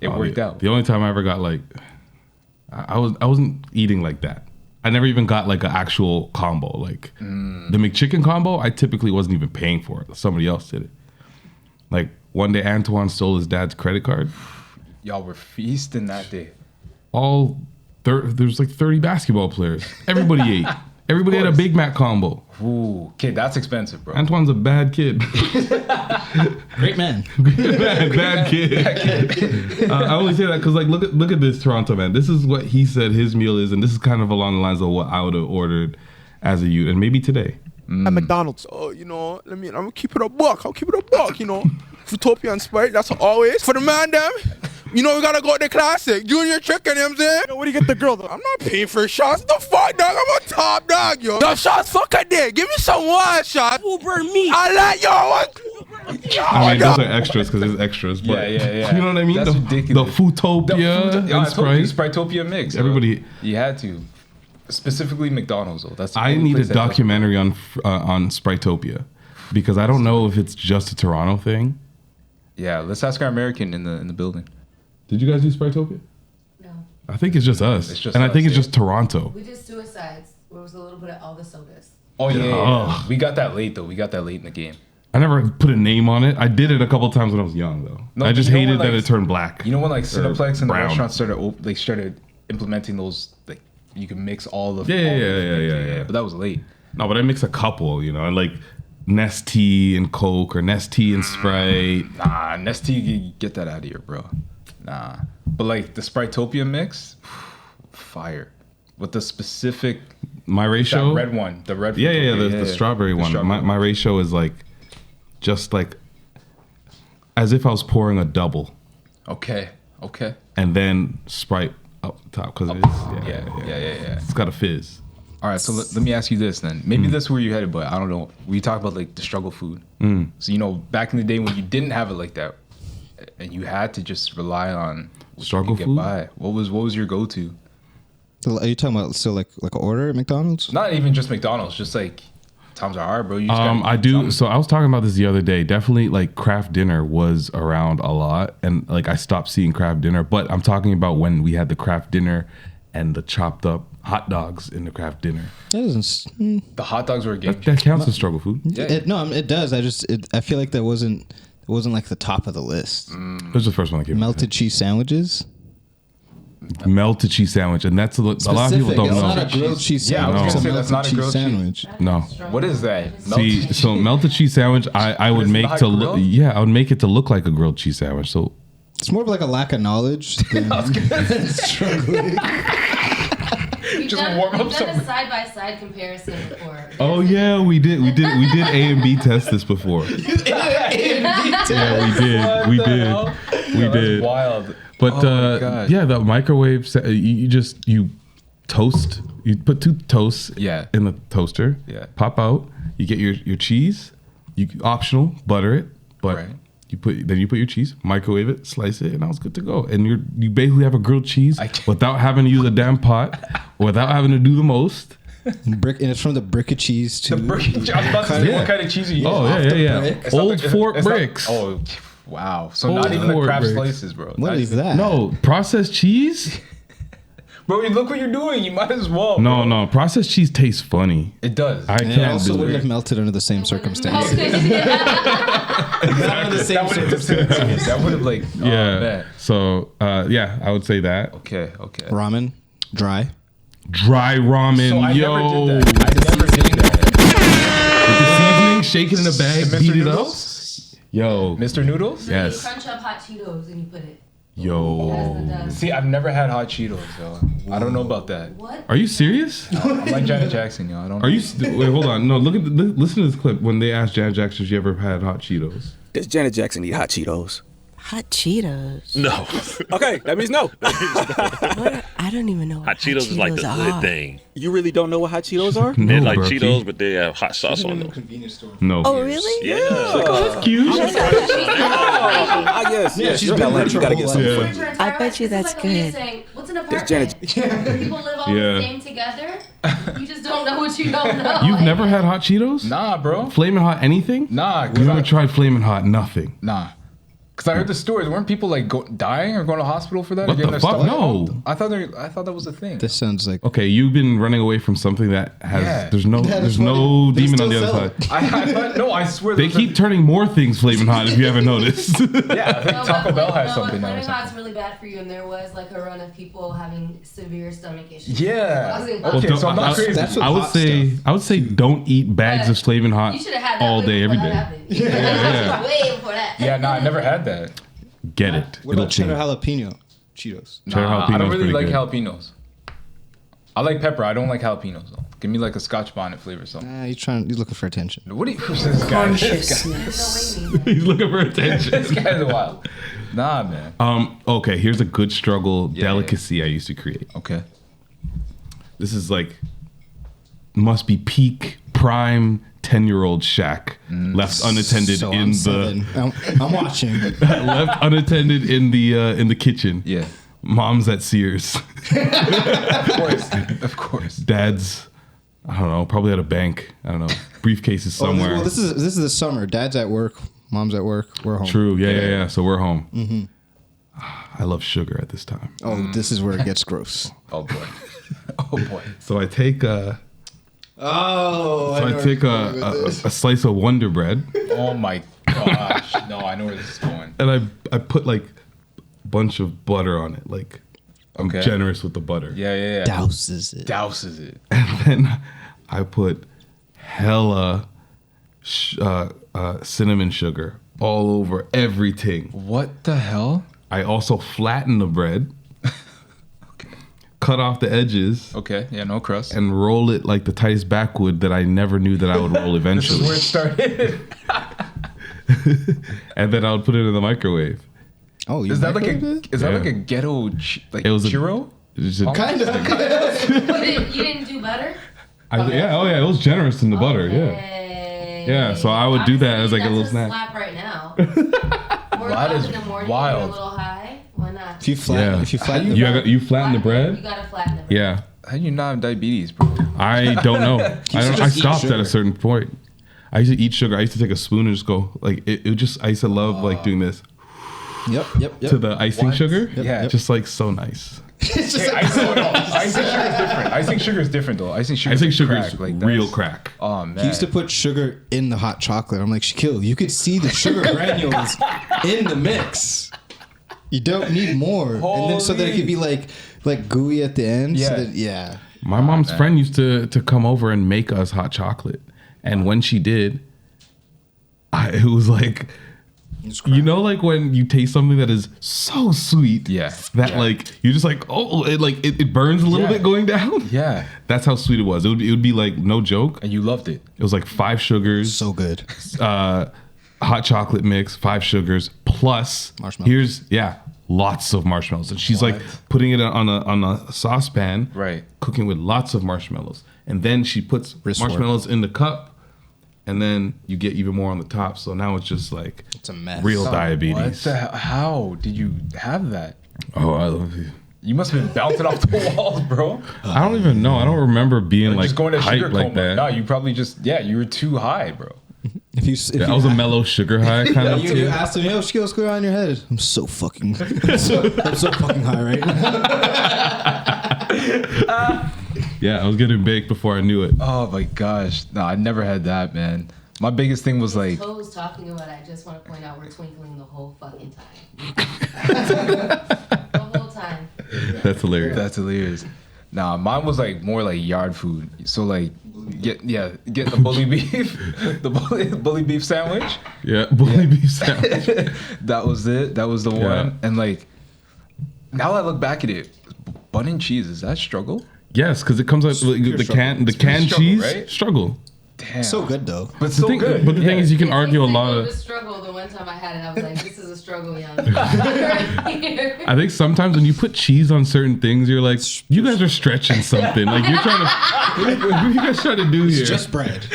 S2: It worked out.
S1: The only time I ever got like, I wasn't eating like that. I never even got like an actual combo. Like the McChicken combo, I typically wasn't even paying for it. Somebody else did it. Like one day Antoine stole his dad's credit card.
S2: Y'all were feasting that day.
S1: There's like 30 basketball players. Everybody ate. Everybody had a Big Mac combo.
S2: Ooh, kid, that's expensive, bro.
S1: Antoine's a bad kid.
S4: Great man.
S1: bad kid. I only say that because like look at this Toronto man. This is what he said his meal is, and this is kind of along the lines of what I would have ordered as a youth, and maybe today.
S6: At McDonald's, I'm gonna keep it a buck. I'll keep it a buck, Fruitopia and Sprite, that's always. For the mandem, we gotta go to the classic. Junior chicken, you know what I'm saying? Where do you get the girl though? I'm not paying for shots. The fuck, dog? I'm a top dog, yo. The shots, fuck a day. Give me some one shot. Uber me. I like yo.
S1: I mean, those are extras because there's extras. But
S2: yeah.
S1: You know what I mean?
S2: That's ridiculous.
S1: The Foodtopia and Sprite.
S2: Spritopia mix.
S1: Everybody.
S2: You had to. Specifically McDonald's though. That's the
S1: I
S2: only
S1: need a
S2: place that does it.
S1: documentary on Spritopia because I don't know if it's just a Toronto thing.
S2: Yeah, let's ask our American in the building.
S1: Did you guys do Spritopia?
S5: No.
S1: I think it's just us. I think it's just Toronto.
S5: We did Suicides, where it was a little bit of all the sodas.
S2: Oh yeah.
S1: Ugh.
S2: We got that late though. We got that late in the game.
S1: I never put a name on it. I did it a couple times when I was young though.
S2: No,
S1: I just
S2: you know
S1: hated
S2: when,
S1: that
S2: like,
S1: it turned black.
S2: You know when like Cineplex and the
S1: brown.
S2: restaurants started implementing those like you can mix all the
S1: Yeah.
S2: But that was late.
S1: No, but I mix a couple, you know, and like Nestea and Coke or Nestea and Sprite.
S2: Nah, Nestea, get that out of here, bro. Nah. But like the Spritopia mix, fire. With the specific...
S1: My ratio?
S2: That red one. The red
S1: Yeah, the strawberry one. My ratio is like, just like, as if I was pouring a double.
S2: Okay.
S1: And then Sprite up top, because it is.
S2: Yeah.
S1: It's got a fizz.
S2: All right, so let me ask you this then. Maybe this is where you headed, but I don't know. We talk about like the struggle food. So, you know, back in the day when you didn't have it like that, and you had to just rely on what
S1: struggle
S2: you could
S1: food.
S2: Get by. What was your go-to?
S4: Are you talking about still like an order at McDonald's?
S2: Not even just McDonald's, just like times are hard, bro. You just
S1: I do. Something. So I was talking about this the other day. Definitely, like Kraft dinner was around a lot, and like I stopped seeing Kraft dinner. But I'm talking about when we had the Kraft dinner and the chopped up hot dogs in the Kraft dinner.
S4: That doesn't.
S2: The hot dogs were a game.
S1: That counts as struggle food.
S2: Yeah.
S4: It does. I feel like that wasn't like the top of the list.
S1: It was the first one that came.
S4: Melted cheese sandwiches.
S1: Melted cheese sandwich, and that's a lot of people don't
S4: it's
S1: know.
S4: Not a grilled cheese sandwich.
S2: I was gonna say
S4: it's
S2: that's not a
S4: cheese
S2: grilled
S4: sandwich.
S1: No.
S2: What is that?
S1: See, so melted cheese sandwich, I would make to look. Yeah, I would make it to look like a grilled cheese sandwich. So
S4: it's more of like a lack of knowledge than struggling.
S5: We've done a side-by-side comparison before.
S1: Oh yeah, we did A and B test this before. Yeah, we did.
S2: Wild.
S1: But the microwave. You toast. You put 2 toasts. In the toaster.
S2: Yeah.
S1: Pop out. You get your cheese. You optional butter it, but
S2: right.
S1: you put your cheese, microwave it, slice it, and that was good to go. And you basically have a grilled cheese without having to use a damn pot, without having to do the most.
S4: And it's from the brick of cheese too.
S2: I was about to say, what kind of cheese are you using?
S1: Oh yeah. Old Fort bricks.
S2: Oh, wow. So not even the Kraft slices, bro.
S4: What is that?
S1: No, processed cheese?
S2: Bro, look what you're doing. You might as well.
S1: No. Processed cheese tastes funny.
S2: It does.
S1: I
S4: It
S1: can't
S4: also
S1: do
S4: wouldn't
S1: it.
S4: have melted under the same circumstances.
S2: That would have like,
S1: Yeah.
S2: oh, man.
S1: So, I would say that.
S2: Okay.
S4: Ramen, dry.
S1: Dry ramen,
S2: So I
S1: yo.
S2: never did that. I never did that.
S1: With the seasoning, shake it in a bag,
S2: Mr.
S1: beat
S2: Noodles?
S1: it up. Yo.
S2: Mr. Noodles?
S5: So
S1: Yes.
S5: you crunch up hot Cheetos and you put it.
S1: Yo.
S2: See, I've never had hot Cheetos, so I don't know about that.
S5: What?
S1: Are you serious?
S2: I'm like Janet Jackson, yo. I don't know.
S1: Are you? Wait, hold on. No, listen to this clip when they asked Janet Jackson if she ever had hot Cheetos.
S9: Does Janet Jackson eat hot Cheetos?
S10: Hot Cheetos?
S9: No. Okay, that means no.
S10: What? I don't even know what
S11: Hot Cheetos is like the hood
S10: are.
S11: thing.
S9: You really don't know what hot Cheetos are?
S1: No,
S11: They're like
S1: bro,
S11: Cheetos, but they have hot sauce on them.
S4: Convenience store.
S1: No.
S10: Oh, really?
S11: Yeah.
S1: That's cute.
S9: Yes, she's been like, you gotta get some.
S1: Yeah.
S10: I bet you that's good.
S5: What's an
S9: This
S5: apartment?
S9: Janet.
S5: People live all
S1: Yeah.
S5: the same together. You just don't know what you don't know.
S1: You've never had hot Cheetos?
S2: Nah, bro.
S1: Flamin' hot anything?
S2: Nah.
S1: You never tried Flamin' Hot nothing?
S2: Nah. Because I heard the stories. Weren't people like dying or going to hospital for that?
S1: What
S2: Or getting
S1: the
S2: their
S1: fuck?
S2: stomach
S1: No.
S2: pumped? I thought that was a thing.
S4: This sounds like
S1: Okay, you've been running away from something that has
S2: Yeah.
S1: there's no
S4: They
S1: demon
S4: still
S1: on the other
S4: sell
S1: side.
S4: it.
S2: I thought, no, I swear.
S1: They keep turning more things flaming hot if you haven't noticed.
S2: Yeah, I think Taco Bell has something now. Or
S5: Flaming
S2: something.
S5: Hot's really bad for you, and there was like a run of people having severe stomach issues.
S2: Yeah.
S5: Causing
S2: Okay,
S1: don't-
S2: so I'm not crazy.
S4: that's what
S1: I would
S4: hot
S1: say don't eat bags of flaming hot
S5: You should have had that
S1: all
S5: way
S1: day,
S5: before
S1: every
S5: that
S1: day.
S5: happened. You should have had that way before that.
S2: Yeah, nah, I never had that.
S1: Get it.
S4: what
S1: It'll
S4: about
S1: change.
S4: cheddar jalapeno Cheetos?
S1: Cheddar
S2: Nah, I
S1: jalapeno's
S2: don't really
S1: pretty
S2: like
S1: good.
S2: jalapenos. I like pepper. I don't like jalapenos though. Give me like a Scotch bonnet flavor or something.
S4: Nah, he's looking for attention.
S2: What do you? Who's this guy?
S10: Consciousness.
S1: He's looking for attention.
S2: This guy's wild. Nah, man.
S1: Okay, here's a good struggle delicacy I used to create.
S2: Okay.
S1: This is like must be peak prime 10-year-old Shak left unattended
S4: So
S1: in
S4: I'm
S1: the
S4: seven. I'm watching.
S1: left unattended in the kitchen.
S2: Yeah.
S1: Mom's at Sears.
S2: Of course.
S1: Dad's I don't know, probably at a bank. I don't know. Briefcases somewhere.
S4: This is the summer. Dad's at work. Mom's at work. We're home.
S1: True. Yeah. So we're home. Mm-hmm. I love sugar at this time.
S4: Oh, this is where it gets gross.
S2: Oh boy. Oh boy.
S1: So I take a slice of Wonder Bread
S2: Oh my gosh. No, I know where this is going.
S1: and I put like a bunch of butter on it, like I'm generous with the butter.
S2: Yeah.
S4: Douses it.
S1: And then I put hella cinnamon sugar all over everything.
S2: What the hell?
S1: I also flatten the bread. Cut off the edges.
S2: Okay, yeah, no crust.
S1: And roll it like the tightest backwood that I never knew that I would roll eventually.
S2: This is where it started.
S1: And then I would put it in the microwave.
S4: Oh,
S2: is that like a ghetto
S1: it was
S2: churro?
S4: Kind of.
S5: You didn't do butter?
S1: It was generous in the butter. Yeah, so I would do that as like a little snack.
S5: Slap right now.
S2: That is
S5: in the morning,
S2: wild.
S5: A little high. Why not?
S4: If you flatten
S1: you flatten the bread.
S5: You gotta flatten the bread.
S1: Yeah.
S2: How do you not have diabetes, bro?
S1: I don't know. I stopped at a certain point. I used to eat sugar. I used to take a spoon and just go like it just. I used to love like doing this.
S4: Yep.
S1: To the icing sugar.
S2: Yeah.
S1: Just like so nice.
S2: It's just icing sugar is different. Icing sugar is different though. Icing sugar
S1: is real crack.
S2: Oh man.
S4: He used to put sugar in the hot chocolate. I'm like, Shaquille, you could see the sugar granules in the mix. You don't need more. And then so that it could be like gooey at the end.
S2: Yeah.
S4: So that,
S1: My mom's friend used to come over and make us hot chocolate. And when she did, it was like, you know, like when you taste something that is so sweet, that you're just like, it burns a little bit going down.
S2: Yeah,
S1: that's how sweet it was. It would be like no joke,
S2: and you loved it.
S1: It was like 5 sugars,
S4: so good.
S1: Hot chocolate mix, 5 sugars plus
S4: marshmallows.
S1: Lots of marshmallows, and she's like putting it on a saucepan,
S2: right?
S1: Cooking with lots of marshmallows, and then she puts marshmallows in the cup. And then you get even more on the top. So now it's just like
S4: it's a mess.
S1: Real diabetes.
S2: How did you have that?
S1: Oh, I love you.
S2: You must have been bouncing off the walls, bro.
S1: I don't even know. I don't remember being like
S2: just going to
S1: hyped
S2: sugar
S1: like
S2: coma.
S1: that.
S2: No, you probably just you were too high, bro.
S1: I was a mellow sugar high kind of.
S4: You asked him, "Yo, what's going on in your head?" I'm so fucking high right now.
S1: Yeah, I was getting baked before I knew it.
S2: Oh my gosh. No, I never had that, man. My biggest thing was like
S5: Poe's talking about it. I just want to point out we're twinkling the whole fucking time. The whole time.
S1: That's hilarious.
S2: That's hilarious. Nah, mine was like more like yard food. So like get the bully beef. The bully beef sandwich.
S1: Yeah, bully beef sandwich.
S2: That was it. That was the one. And like now I look back at it, bun and cheese, is that struggle?
S1: Yes, because it comes out the canned cheese
S2: right?
S1: Struggle.
S2: Damn.
S4: So good though.
S2: But so good.
S1: But the thing is, you can argue a lot of.
S5: The struggle. The one time I had it, I was like, "This is a struggle, young."
S1: I think sometimes when you put cheese on certain things, you're like, you guys are stretching something. Like you're trying to. What are you guys trying to do here?
S4: It's just bread.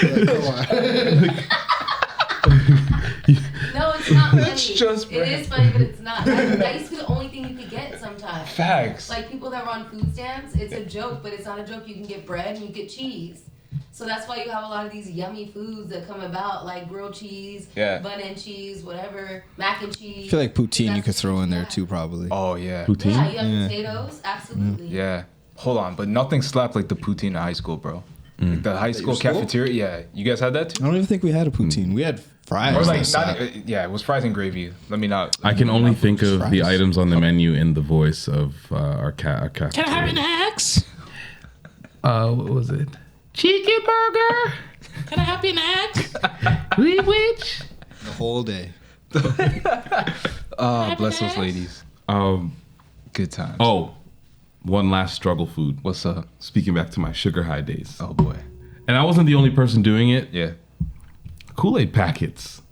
S5: No, it's not funny.
S2: It's just bread.
S5: It is funny, but it's not. That used to be the only thing you could get sometimes.
S2: Facts.
S5: Like people that were on food stamps, it's a joke, but it's not a joke. You can get bread and you get cheese. So that's why you have a lot of these yummy foods that come about, like grilled cheese, bun and cheese, whatever, mac and cheese.
S4: I feel like poutine you could throw in there too, probably.
S2: Oh yeah.
S1: Poutine?
S5: Yeah, you have potatoes, absolutely.
S2: Yeah. Hold on, but nothing slapped like the poutine in high school, bro. Like the high school cafeteria. Yeah, you guys had that too.
S4: I don't even think we had a poutine. We had fries.
S2: Or like it was fries and gravy. Let me not.
S1: I can only think of the items on the menu in the voice of our cafeteria.
S10: Can I have an axe?
S1: What was it? Chicken burger.
S10: Can I have an axe?
S1: Which?
S4: The whole day.
S2: Bless those ladies. Good times.
S1: Oh, one last struggle food.
S2: What's up?
S1: Speaking back to my sugar high days.
S2: Oh boy.
S1: And I wasn't the only person doing it.
S2: Yeah.
S1: Kool-Aid packets.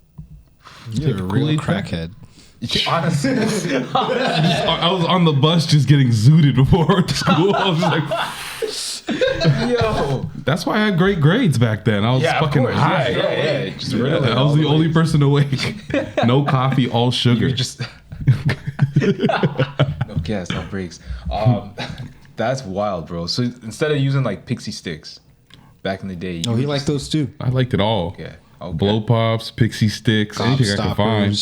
S4: You're a real crackhead.
S2: Honestly,
S1: I was on the bus just getting zooted before school. I was just like,
S2: yo.
S1: That's why I had great grades back then. I was fucking high.
S2: Yeah. Just really
S1: I was the only person awake. No coffee, all sugar.
S2: Just no gas, no brakes. That's wild, bro. So instead of using like pixie sticks back in the day,
S4: he liked those too.
S1: I liked it all.
S2: Yeah.
S1: Okay. Blow pops, pixie sticks, anything I could find.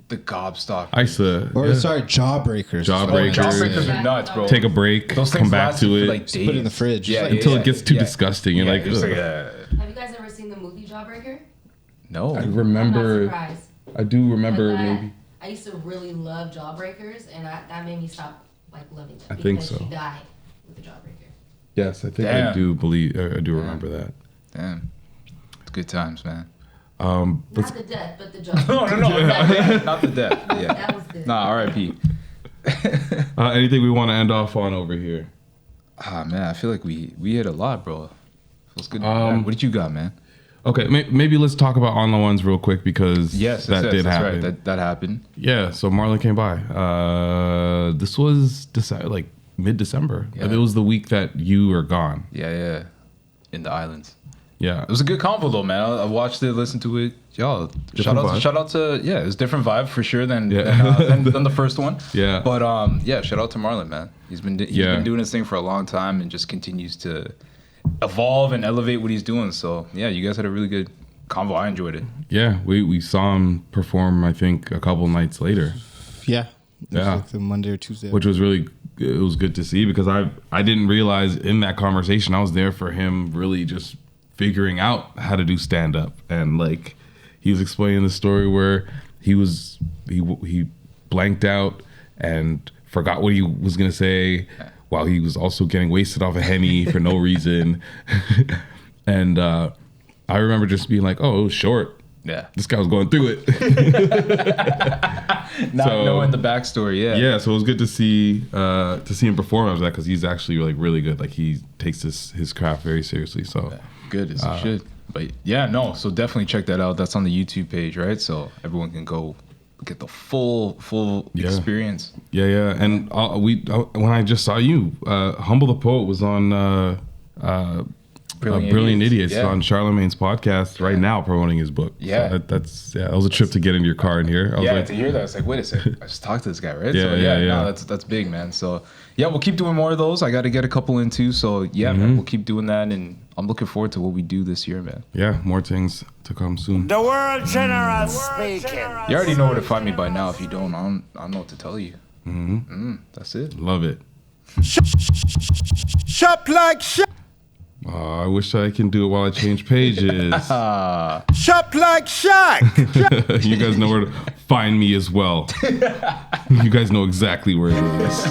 S2: The gobstopper.
S1: I used to.
S4: Jawbreakers.
S2: Jawbreakers are nuts, bro.
S1: Take a break,
S2: Those
S1: come back to it.
S2: Like
S4: put it in the fridge.
S1: Until it gets too disgusting. You're like,
S5: Have you guys ever seen the movie Jawbreaker?
S2: No.
S1: I remember.
S5: I'm not surprised.
S1: I do remember maybe.
S5: I used to really love Jawbreakers, and that made me stop like loving them.
S1: I think
S5: because
S1: so.
S5: She died with the jawbreaker.
S1: Yes, I think
S2: Damn.
S1: I do believe. I do remember that.
S2: Damn. It's good times, man.
S5: Not the death, but the jawbreaker.
S2: No, not the death. Yeah.
S5: That was good.
S2: Nah, R.I.P.
S1: Anything we want to end off on over here?
S2: Ah, man, I feel like we hit a lot, bro. Feels good. What did you got, man?
S1: Okay, maybe let's talk about On the Ones real quick because that did happen.
S2: Right. That happened.
S1: Yeah, so Marlon came by. This was like mid-December.
S2: Yeah.
S1: It was the week that you were gone.
S2: Yeah. In the islands.
S1: Yeah.
S2: It was a good convo though, man. I watched it, listened to it. Yo, shout out to it was a different vibe for sure than the first one.
S1: Yeah.
S2: But shout out to Marlon, man. He's been doing his thing for a long time and just continues to evolve and elevate what he's doing. So yeah, you guys had a really good convo. I enjoyed it.
S1: Yeah, we saw him perform. I think a couple nights later.
S4: Yeah. Like the Monday or Tuesday.
S1: Which was it was good to see because I didn't realize in that conversation I was there for him really just figuring out how to do stand up, and like he was explaining the story where he blanked out and forgot what he was gonna say while he was also getting wasted off a Henny for no reason. And I remember just being like, oh, it was short.
S2: Yeah,
S1: this guy was going through it.
S2: Not knowing the backstory.
S1: Yeah, so it was good to see him perform after that because he's actually like really good. Like he takes his craft very seriously. So
S2: good as he should. But yeah, no. So definitely check that out. That's on the YouTube page, right? So everyone can go get the full experience.
S1: Yeah. And when I just saw you, Humble the Poet was on Brilliant Idiots on Charlemagne's podcast right now promoting his book.
S2: Yeah.
S1: So that was a trip to get in your car and hear.
S2: To hear that, I was like, wait a second, I just talked to this guy, right? No, that's big, man. So yeah, we'll keep doing more of those. I got to get a couple in too. So yeah, man, we'll keep doing that, and I'm looking forward to what we do this year, man.
S1: Yeah, more things to come soon.
S3: The world general speaking.
S2: You already know where to find me by now. If you don't, I don't know what to tell you. That's it.
S1: Love it.
S3: Shop like Shaq.
S1: I wish I can do it while I change pages.
S3: Shop like Shaq.
S1: You guys know where to find me as well. You guys know exactly where it is.